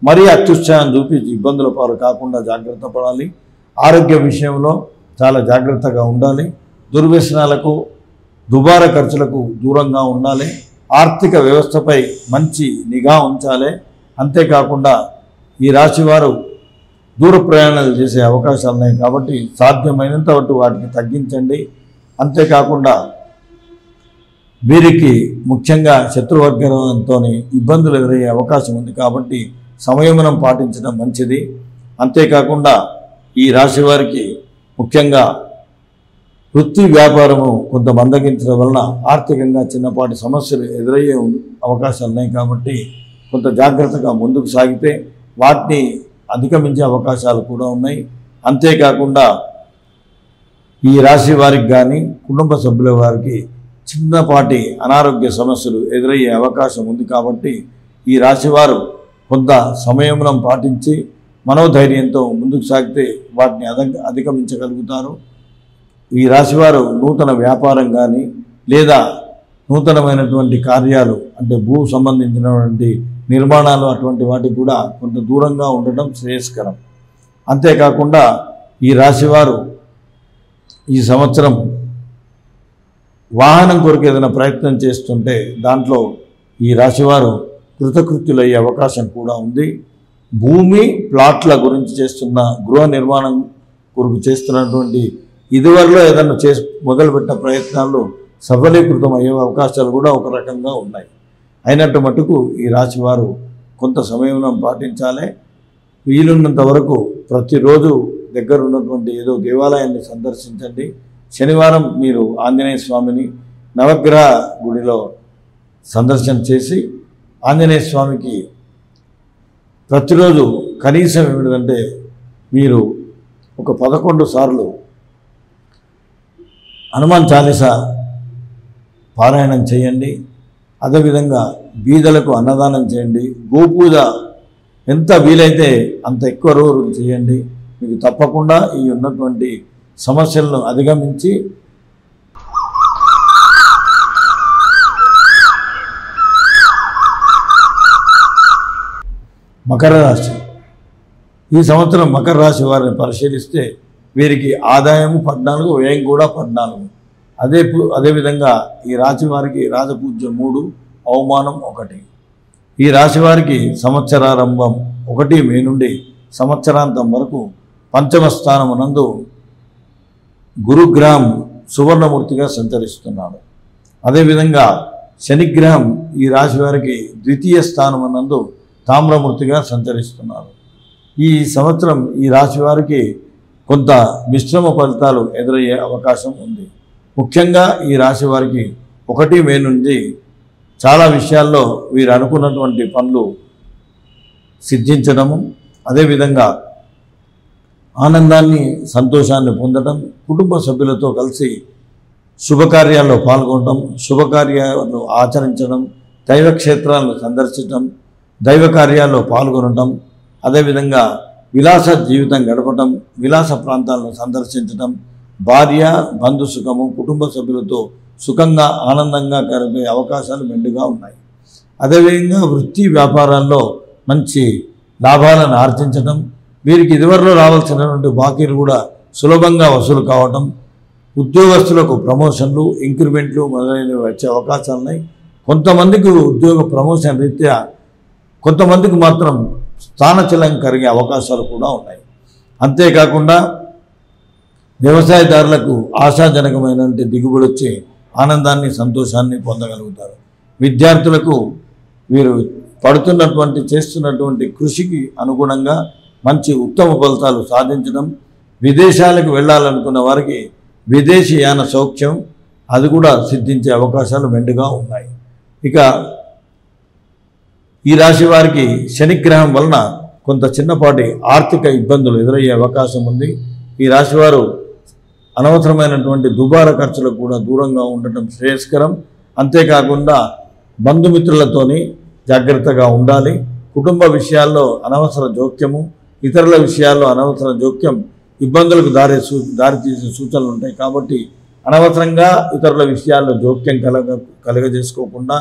మరీ అత్యుత్సాహం చూపించి ఇబ్బందుల పాలు కాకుండా జాగ్రత్త పడాలి. ఆరోగ్య విషయంలో చాలా జాగ్రత్తగా ఉండాలి. దుర్వ్యసనాలకు, దుబారా ఖర్చులకు దూరంగా ఉండాలి. ఆర్థిక వ్యవస్థపై మంచి నిఘా ఉంచాలి. అంతేకాకుండా ఈ రాశివారు దూర ప్రయాణాలు చేసే అవకాశాలు ఉన్నాయి కాబట్టి సాధ్యమైనంత వరకు వాటికి తగ్గించండి. అంతేకాకుండా వీరికి ముఖ్యంగా శత్రువర్గంతో ఇబ్బందులు ఎదురయ్యే అవకాశం ఉంది కాబట్టి సంయమనం పాటించడం మంచిది. అంతేకాకుండా ఈ రాశి వారికి ముఖ్యంగా వృత్తి వ్యాపారము కొంత మందగించడం వలన ఆర్థికంగా చిన్నపాటి సమస్యలు ఎదురయ్యే అవకాశాలు ఉన్నాయి కాబట్టి కొంత జాగ్రత్తగా ముందుకు సాగితే వాటిని అధిగమించే అవకాశాలు కూడా ఉన్నాయి. అంతేకాకుండా ఈ రాశి వారికి కానీ కుటుంబ సభ్యుల వారికి చిన్నపాటి అనారోగ్య సమస్యలు ఎదురయ్యే అవకాశం ఉంది కాబట్టి ఈ రాశివారు కొంత సంయమనం పాటించి మనోధైర్యంతో ముందుకు సాగితే వాటిని అధిగమించగలుగుతారు. ఈ రాశివారు నూతన వ్యాపారం కానీ లేదా నూతనమైనటువంటి కార్యాలు అంటే భూ సంబంధించినటువంటి నిర్మాణాలు అటువంటి వాటికి కూడా కొంత దూరంగా ఉండటం శ్రేయస్కరం. అంతేకాకుండా ఈ రాశివారు ఈ సంవత్సరం వాహనం కొరకు ఏదైనా ప్రయత్నం చేస్తుంటే దాంట్లో ఈ రాశివారు కృతకృత్యులయ్యే అవకాశం కూడా ఉంది. భూమి ప్లాట్ల గురించి చేస్తున్న గృహ నిర్మాణం కొరకు చేస్తున్నటువంటి ఇదివరలో ఏదైనా మొదలుపెట్టిన ప్రయత్నాలు సఫలీకృతం అయ్యే అవకాశాలు కూడా ఒక రకంగా ఉన్నాయి. అయినట్టు మటుకు ఈ రాశివారు కొంత సంయమనం పాటించాలి. వీలున్నంత వరకు ప్రతిరోజు దగ్గర ఉన్నటువంటి ఏదో దేవాలయాన్ని సందర్శించండి. శనివారం మీరు ఆంజనేయ స్వామిని నవగ్రహ గుడిలో సందర్శన చేసి ఆంజనేయ స్వామికి ప్రతిరోజు కనీసం ఏమిటంటే మీరు ఒక 11 సార్లు హనుమాన్ చాలీసా పారాయణం చేయండి. అదేవిధంగా బీదలకు అన్నదానం చేయండి. గోపూజ ఎంత వీలైతే అంత ఎక్కువ రోజులు చేయండి. మీకు తప్పకుండా ఈ ఉన్నటువంటి సమస్యలను అధిగమించి మకర రాశి ఈ సంవత్సరం మకర రాశి వారిని పరిశీలిస్తే వీరికి ఆదాయం 14, వ్యయం కూడా 14. అదేవిధంగా ఈ రాశి వారికి రాజపూజ్యం 3, అవమానం 1. ఈ రాశి వారికి సంవత్సరారంభం 1 మే నుండి సంవత్సరాంతం వరకు పంచమ స్థానమునందు గురుగ్రహం సువర్ణమూర్తిగా సంచరిస్తున్నాడు. అదేవిధంగా శనిగ్రహం ఈ రాశి వారికి ద్వితీయ స్థానమునందు తామ్రమూర్తిగా సంచరిస్తున్నారు. ఈ సంవత్సరం ఈ రాశి వారికి కొంత మిశ్రమ ఫలితాలు ఎదురయ్యే అవకాశం ఉంది. ముఖ్యంగా ఈ రాశి వారికి 1 మే నుండి చాలా విషయాల్లో వీరు అనుకున్నటువంటి పనులు సిద్ధించడము, అదేవిధంగా ఆనందాన్ని, సంతోషాన్ని పొందడం, కుటుంబ సభ్యులతో కలిసి శుభకార్యాల్లో పాల్గొనడం, శుభకార్యాలు ఆచరించడం, దైవక్షేత్రాలను సందర్శించడం, దైవ కార్యాల్లో పాల్గొనడం, అదేవిధంగా విలాస జీవితం గడపడం, విలాస ప్రాంతాలను సందర్శించడం, భార్య బంధు సుఖము, కుటుంబ సభ్యులతో సుఖంగా ఆనందంగా గడిపే అవకాశాలు మెండుగా ఉన్నాయి. అదేవిధంగా వృత్తి వ్యాపారాల్లో మంచి లాభాలను ఆర్జించడం, వీరికి ఇదివరలో రావాల్సినటువంటి బాకీలు కూడా సులభంగా వసూలు కావడం, ఉద్యోగస్తులకు ప్రమోషన్లు, ఇంక్రిమెంట్లు మొదలైనవి వచ్చే అవకాశాలు ఉన్నాయి. కొంతమందికి ఉద్యోగ ప్రమోషన్ రీత్యా కొంతమందికి మాత్రం స్థానచలం కలిగే అవకాశాలు కూడా ఉన్నాయి. అంతేకాకుండా వ్యవసాయదారులకు ఆశాజనకమైనటువంటి దిగుబడి వచ్చి ఆనందాన్ని, సంతోషాన్ని పొందగలుగుతారు. విద్యార్థులకు వీరు చేస్తున్నటువంటి కృషికి అనుగుణంగా మంచి ఉత్తమ ఫలితాలు సాధించడం, విదేశాలకు వెళ్ళాలనుకున్న వారికి విదేశీయాన సౌఖ్యం అది కూడా సిద్ధించే అవకాశాలు మెండుగా ఉన్నాయి. ఇక ఈ రాశి వారికి శనిగ్రహం వలన కొంత చిన్నపాటి ఆర్థిక ఇబ్బందులు ఎదురయ్యే అవకాశం ఉంది. ఈ రాశివారు అనవసరమైనటువంటి దుబారా ఖర్చులకు కూడా దూరంగా ఉండటం శ్రేయస్కరం. అంతేకాకుండా బంధుమిత్రులతోని జాగ్రత్తగా ఉండాలి. కుటుంబ విషయాల్లో అనవసర జోక్యము, ఇతరుల విషయాల్లో అనవసర జోక్యం ఇబ్బందులకు దారితీసే సూచనలు ఉంటాయి. కాబట్టి అనవసరంగా ఇతరుల విషయాల్లో జోక్యం కలగజేసుకోకుండా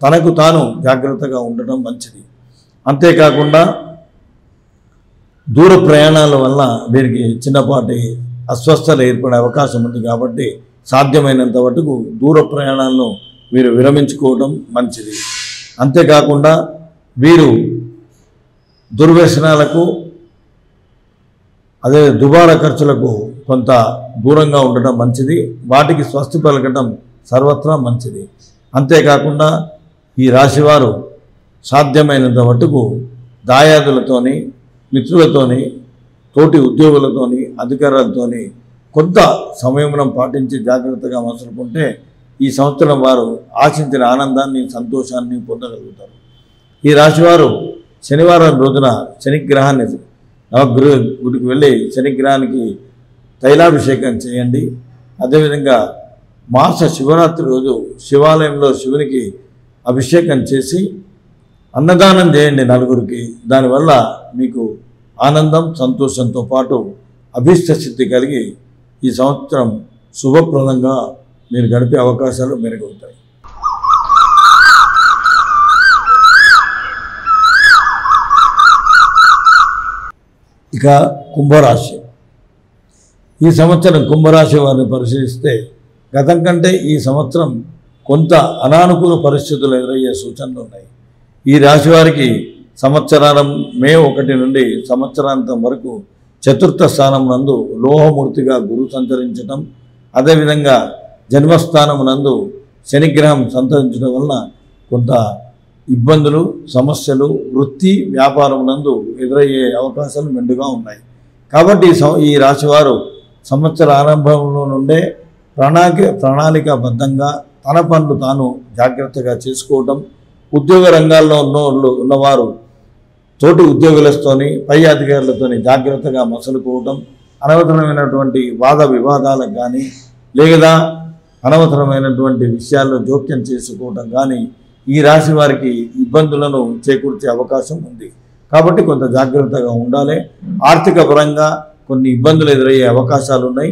తనకు తాను జాగ్రత్తగా ఉండటం మంచిది. అంతేకాకుండా దూర ప్రయాణాల వల్ల వీరికి చిన్నపాటి అస్వస్థతలు ఏర్పడే అవకాశం ఉంది. కాబట్టి సాధ్యమైనంత మటుకు దూర ప్రయాణాలను వీరు విరమించుకోవడం మంచిది. అంతేకాకుండా వీరు దుర్వ్యసనాలకు అదే దుబారా ఖర్చులకు కొంత దూరంగా ఉండటం మంచిది. వాటికి స్వస్తి పలకటం సర్వత్రా మంచిది. అంతేకాకుండా ఈ రాశివారు సాధ్యమైనంత మటుకు దాయాదులతోని, మిత్రులతోని, తోటి ఉద్యోగులతోని, అధికారులతోని కొంత సంయమనం పాటించి జాగ్రత్తగా మసలుకుంటే ఈ సంవత్సరం వారు ఆశించిన ఆనందాన్ని, సంతోషాన్ని పొందగలుగుతారు. ఈ రాశివారు శనివారం రోజున శనిగ్రహాన్ని నవగృహ గుడికి వెళ్ళి శనిగ్రహానికి తైలాభిషేకం చేయండి. అదేవిధంగా మాస శివరాత్రి రోజు శివాలయంలో శివునికి అభిషేకం చేసి అన్నదానం చేయండి నలుగురికి. దానివల్ల మీకు ఆనందం, సంతోషంతో పాటు అభీష్ట సిద్ధి కలిగి ఈ సంవత్సరం శుభప్రదంగా మీరు గడిపే అవకాశాలు మెరుగవుతాయి. ఇక కుంభరాశి. ఈ సంవత్సరం కుంభరాశి వారిని పరిశీలిస్తే గతం కంటే ఈ సంవత్సరం కొంత అనానుకూల పరిస్థితులు ఎదురయ్యే సూచనలు ఉన్నాయి. ఈ రాశి వారికి సంవత్సరారం మే 1 నుండి సంవత్సరాంతం వరకు చతుర్థ స్థానం నందు లోహమూర్తిగా గురువు సంచరించడం, అదేవిధంగా జన్మస్థానం నందు శనిగ్రహం సంతరించడం వలన కొంత ఇబ్బందులు, సమస్యలు వృత్తి వ్యాపారం నందు ఎదురయ్యే అవకాశాలు మెండుగా ఉన్నాయి. కాబట్టి ఈ రాశివారు సంవత్సర ఆరంభంలో నుండే ప్రణాళికాబద్ధంగా తన పనులు తాను జాగ్రత్తగా చేసుకోవటం, ఉద్యోగ రంగాల్లో ఉన్నవారు తోటి ఉద్యోగులతోని, పై అధికారులతోని జాగ్రత్తగా మసలుకోవటం, అనవసరమైనటువంటి వాద వివాదాలకు కానీ లేదా అనవసరమైనటువంటి విషయాల్లో జోక్యం చేసుకోవటం కానీ ఈ రాశి వారికి ఇబ్బందులను చేకూర్చే అవకాశం ఉంది. కాబట్టి కొంత జాగ్రత్తగా ఉండాలి. ఆర్థిక పరంగా కొన్ని ఇబ్బందులు ఎదురయ్యే అవకాశాలు ఉన్నాయి.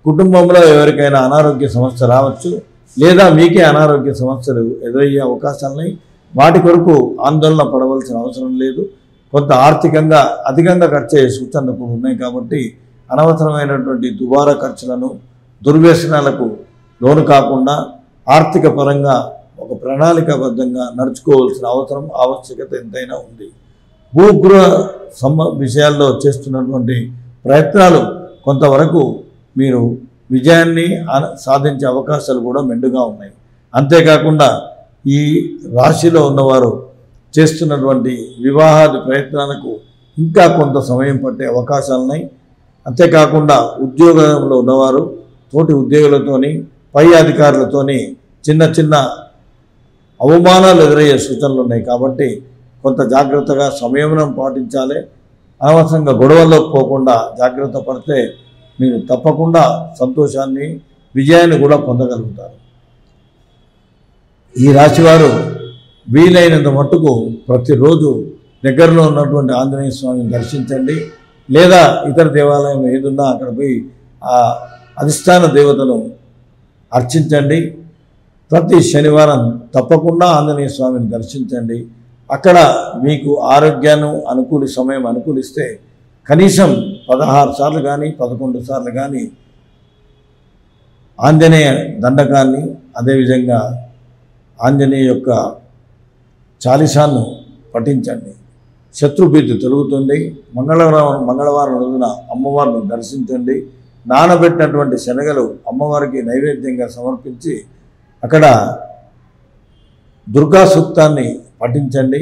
కుటుంబంలో ఎవరికైనా అనారోగ్య సమస్య రావచ్చు, లేదా మీకే అనారోగ్య సమస్యలు ఎదురయ్యే అవకాశాలున్నాయి. వాటి కొరకు ఆందోళన పడవలసిన అవసరం లేదు. కొంత ఆర్థికంగా అధికంగా ఖర్చు అయ్యే సూచనలు కూడా ఉన్నాయి. కాబట్టి అనవసరమైనటువంటి దుబారా ఖర్చులను, దుర్వ్యసనాలకు లోను కాకుండా ఆర్థిక పరంగా ఒక ప్రణాళికాబద్ధంగా నడుచుకోవాల్సిన ఆవశ్యకత ఎంతైనా ఉంది. భూగృహ విషయాల్లో చేస్తున్నటువంటి ప్రయత్నాలు కొంతవరకు మీరు విజయాన్ని సాధించే అవకాశాలు కూడా మెండుగా ఉన్నాయి. అంతేకాకుండా ఈ రాశిలో ఉన్నవారు చేస్తున్నటువంటి వివాహాది ప్రయత్నాలకు ఇంకా కొంత సమయం పట్టే అవకాశాలున్నాయి. అంతేకాకుండా ఉద్యోగంలో ఉన్నవారు తోటి ఉద్యోగులతోని, పై అధికారులతోని చిన్న చిన్న అవమానాలు ఎదురయ్యే సూచనలు ఉన్నాయి. కాబట్టి కొంత జాగ్రత్తగా సంయమనం పాటించాలి. అనవసరంగా గొడవల్లోకి పోకుండా జాగ్రత్త పడితే మీరు తప్పకుండా సంతోషాన్ని, విజయాన్ని కూడా పొందగలుగుతారు. ఈ రాశివారు వీలైనంత మట్టుకు ప్రతిరోజు దగ్గరలో ఉన్నటువంటి ఆంజనేయ స్వామిని దర్శించండి, లేదా ఇతర దేవాలయం ఏదున్నా అక్కడ పోయి ఆ అధిష్టాన దేవతను అర్చించండి. ప్రతి శనివారం తప్పకుండా ఆంజనేయ స్వామిని దర్శించండి. అక్కడ మీకు ఆరోగ్యాన్ని సమయం అనుకూలిస్తే కనీసం 16 సార్లు కానీ 11 సార్లు కానీ ఆంజనేయ దండకాన్ని, అదేవిధంగా ఆంజనేయ యొక్క చాలీసాను పఠించండి. శత్రుభీతి తొలుగుతుంది. మంగళవారం రోజున అమ్మవారిని దర్శించండి. నానబెట్టినటువంటి శనగలు అమ్మవారికి నైవేద్యంగా సమర్పించి అక్కడ దుర్గా సూక్తాన్ని పఠించండి.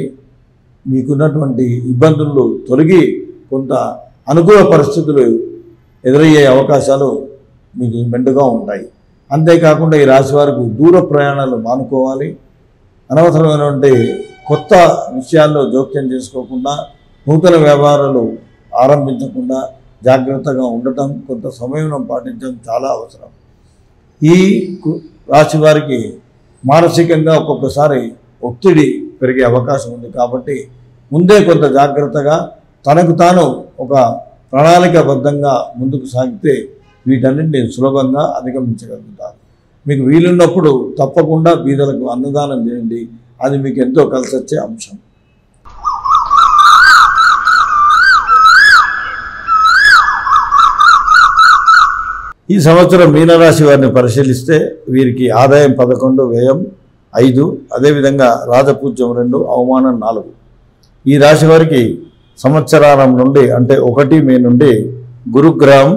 మీకున్నటువంటి ఇబ్బందులు తొలగి కొంత అనుకూల పరిస్థితులు ఎదురయ్యే అవకాశాలు మీకు మెండుగా ఉంటాయి. అంతేకాకుండా ఈ రాశి వారికి దూర ప్రయాణాలు మానుకోవాలి. అనవసరమైనటువంటి కొత్త విషయాల్లో జోక్యం చేసుకోకుండా నూతన వ్యాపారాలు ఆరంభించకుండా జాగ్రత్తగా ఉండటం, కొంత సమయం పాటించడం చాలా అవసరం. ఈ రాశి వారికి మానసికంగా ఒక్కొక్కసారి ఒత్తిడి పెరిగే అవకాశం ఉంది కాబట్టి ముందే కొంత జాగ్రత్తగా తనకు తాను ఒక ప్రణాళికాబద్ధంగా ముందుకు సాగితే వీటన్నింటినీ సులభంగా అధిగమించగలుగుతారు. మీకు వీలున్నప్పుడు తప్పకుండా బీదలకు అన్నదానం చేయండి, అది మీకు ఎంతో కలిసొచ్చే అంశం. ఈ సంవత్సరం మీనరాశి వారిని పరిశీలిస్తే వీరికి ఆదాయం 11, వ్యయం 5, అదేవిధంగా రాజపూజ్యం 2, అవమానం 4. ఈ రాశి వారికి సంవత్సరారం నుండి అంటే 1 మే నుండి గురుగ్రహం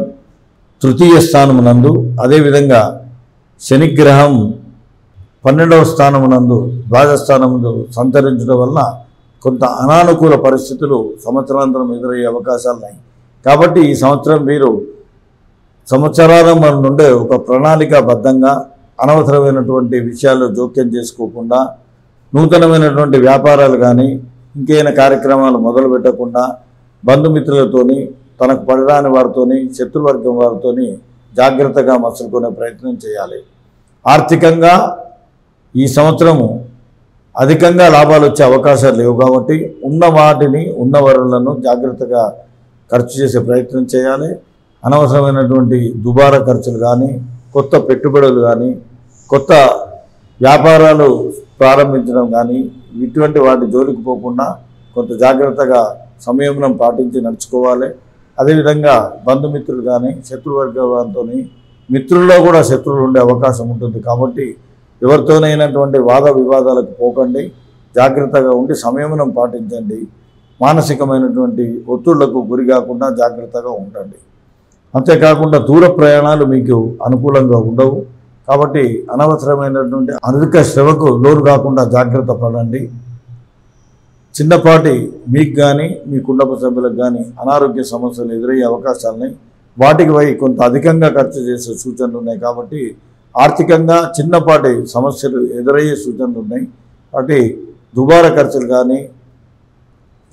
తృతీయ స్థానమునందు, అదేవిధంగా శనిగ్రహం 12వ స్థానమునందు ద్వాదస్థానమునందు సంచరించడం వల్ల కొంత అనానుకూల పరిస్థితులు సంవత్సరాంతరం ఎదురయ్యే అవకాశాలు ఉన్నాయి. కాబట్టి ఈ సంవత్సరం మీరు సంవత్సరారంభం నుండే ఒక ప్రణాళికాబద్ధంగా అనవసరమైనటువంటి విషయాల్లో జోక్యం చేసుకోకుండా నూతనమైనటువంటి వ్యాపారాలు కానీ ఇంకేమైనా కార్యక్రమాలు మొదలు పెట్టకుండా బంధుమిత్రులతోని తనకు పడరాని వారితోని శత్రువర్గం వారితోని జాగ్రత్తగా మసులుకునే ప్రయత్నం చేయాలి. ఆర్థికంగా ఈ సంవత్సరము అధికంగా లాభాలు వచ్చే అవకాశాలు లేవు కాబట్టి ఉన్న వాటిని ఉన్న వనరులను జాగ్రత్తగా ఖర్చు చేసే ప్రయత్నం చేయాలి. అనవసరమైనటువంటి దుబారా ఖర్చులు కానీ కొత్త పెట్టుబడులు కానీ కొత్త వ్యాపారాలు ప్రారంభించడం కానీ ఇటువంటి వాటి జోలికి పోకుండా కొంత జాగ్రత్తగా సంయమనం పాటించి నడుచుకోవాలి. అదేవిధంగా బంధుమిత్రులు కానీ శత్రువర్గంతో మిత్రుల్లో కూడా శత్రువులు ఉండే అవకాశం ఉంటుంది కాబట్టి ఎవరితోనైనటువంటి వాద వివాదాలకు పోకండి, జాగ్రత్తగా ఉండి సంయమనం పాటించండి. మానసికమైనటువంటి ఒత్తిళ్లకు గురి కాకుండా జాగ్రత్తగా ఉండండి. అంతేకాకుండా దూర ప్రయాణాలు మీకు అనుకూలంగా ఉండవు కాబట్టి అనవసరమైనటువంటి అధిక శ్రమకు లోను కాకుండా జాగ్రత్త పడండి. చిన్నపాటి మీకు కానీ మీ కుటుంబ సభ్యులకు కానీ అనారోగ్య సమస్యలు ఎదురయ్యే అవకాశాలని వాటికి పోయి కొంత అధికంగా ఖర్చు చేసే సూచనలు ఉన్నాయి కాబట్టి ఆర్థికంగా చిన్నపాటి సమస్యలు ఎదురయ్యే సూచనలు ఉన్నాయి. కాబట్టి దుబారా ఖర్చులు కానీ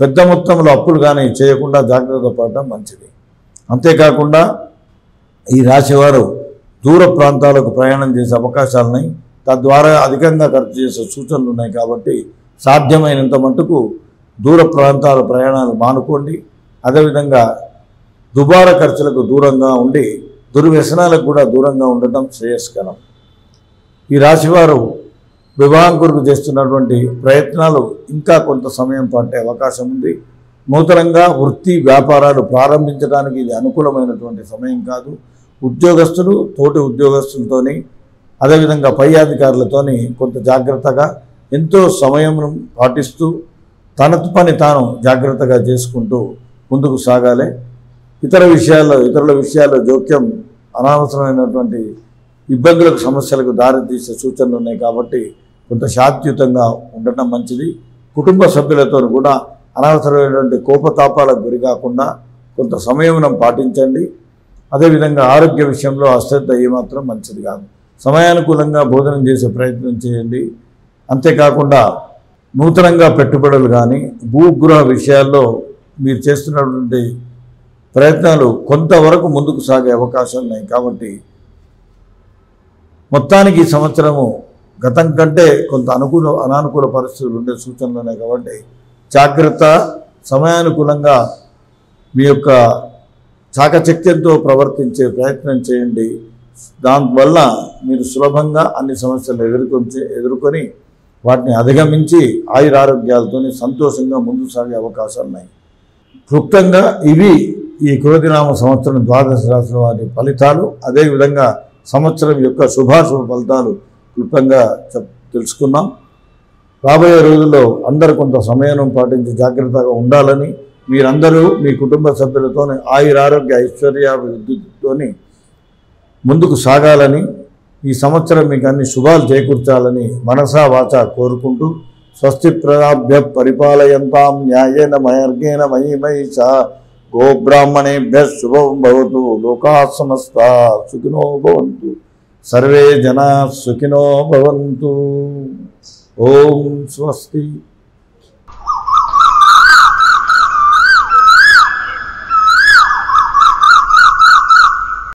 పెద్ద మొత్తంలో అప్పులు కానీ చేయకుండా జాగ్రత్త పడటం మంచిది. అంతేకాకుండా ఈ రాశివారు దూర ప్రాంతాలకు ప్రయాణం చేసే అవకాశాలని తద్వారా అధికంగా ఖర్చు చేసే సూచనలు ఉన్నాయి కాబట్టి సాధ్యమైనంత మటుకు దూర ప్రాంతాల ప్రయాణాలు మానుకోండి. అదేవిధంగా దుబారా ఖర్చులకు దూరంగా ఉండి దుర్వ్యసనాలకు కూడా దూరంగా ఉండటం శ్రేయస్కరం. ఈ రాశివారు వివాహం కొరకు చేస్తున్నటువంటి ప్రయత్నాలు ఇంకా కొంత సమయం పట్టే అవకాశం ఉంది. నూతనంగా వృత్తి వ్యాపారాలు ప్రారంభించడానికి ఇది అనుకూలమైనటువంటి సమయం కాదు. ఉద్యోగస్తులు తోటి ఉద్యోగస్తులతోని అదేవిధంగా పై అధికారులతోని కొంత జాగ్రత్తగా ఎంతో సమయం పాటిస్తూ తన పని తాను జాగ్రత్తగా చేసుకుంటూ ముందుకు సాగాలి. ఇతరుల విషయాల్లో జోక్యం అనవసరమైనటువంటి ఇబ్బందులకు సమస్యలకు దారితీసే సూచనలు ఉన్నాయి కాబట్టి కొంత శాంతియుతంగా ఉండటం మంచిది. కుటుంబ సభ్యులతో కూడా అనవసరమైనటువంటి కోపతాపాలకు గురి కాకుండా కొంత సంయమనం పాటించండి. అదేవిధంగా ఆరోగ్య విషయంలో అశ్రద్ధ ఏమాత్రం మంచిది కాదు. సమయానుకూలంగా భోజనం చేసే ప్రయత్నం చేయండి. అంతేకాకుండా నూతనంగా పెట్టుబడులు కానీ భూగృహ విషయాల్లో మీరు చేస్తున్నటువంటి ప్రయత్నాలు కొంతవరకు ముందుకు సాగే అవకాశాలు ఉన్నాయి కాబట్టి మొత్తానికి ఈ సంవత్సరము గతం కంటే కొంత అనానుకూల పరిస్థితులు ఉండే సూచనలు ఉన్నాయి కాబట్టి జాగ్రత్త, సమయానుకూలంగా మీ యొక్క చాకచక్యంతో ప్రవర్తించే ప్రయత్నం చేయండి. దానివల్ల మీరు సులభంగా అన్ని సమస్యలు ఎదుర్కొని వాటిని అధిగమించి ఆయురారోగ్యాలతో సంతోషంగా ముందుకు సాగే అవకాశాలు ఉన్నాయి. క్లుప్తంగా ఇవి ఈ క్రోధినామ సంవత్సరం ద్వాదశ రాశుల వారి ఫలితాలు. అదేవిధంగా సంవత్సరం యొక్క శుభాశుభ ఫలితాలు క్లుప్తంగా తెలుసుకున్నాం. రాబోయే రోజుల్లో అందరూ కొంత సమయం పాటించి జాగ్రత్తగా ఉండాలని, మీరందరూ మీ కుటుంబ సభ్యులతో ఆయురారోగ్య ఐశ్వర్యాభివృద్ధితో ముందుకు సాగాలని, ఈ సంవత్సరం మీకు అన్ని శుభాలు చేకూర్చాలని మనసా వాచా కోరుకుంటూ స్వస్తి ప్రజాభ్య పరిపాలయంతాం న్యాయేన మార్గేణ మహిమహిష గోబ్రాహ్మణేభ్య శుభం భవతు. లోకా సమస్తా సుఖినో భవంతు. సర్వే జనా సుఖినో భవంతు. ఓం స్వస్తి.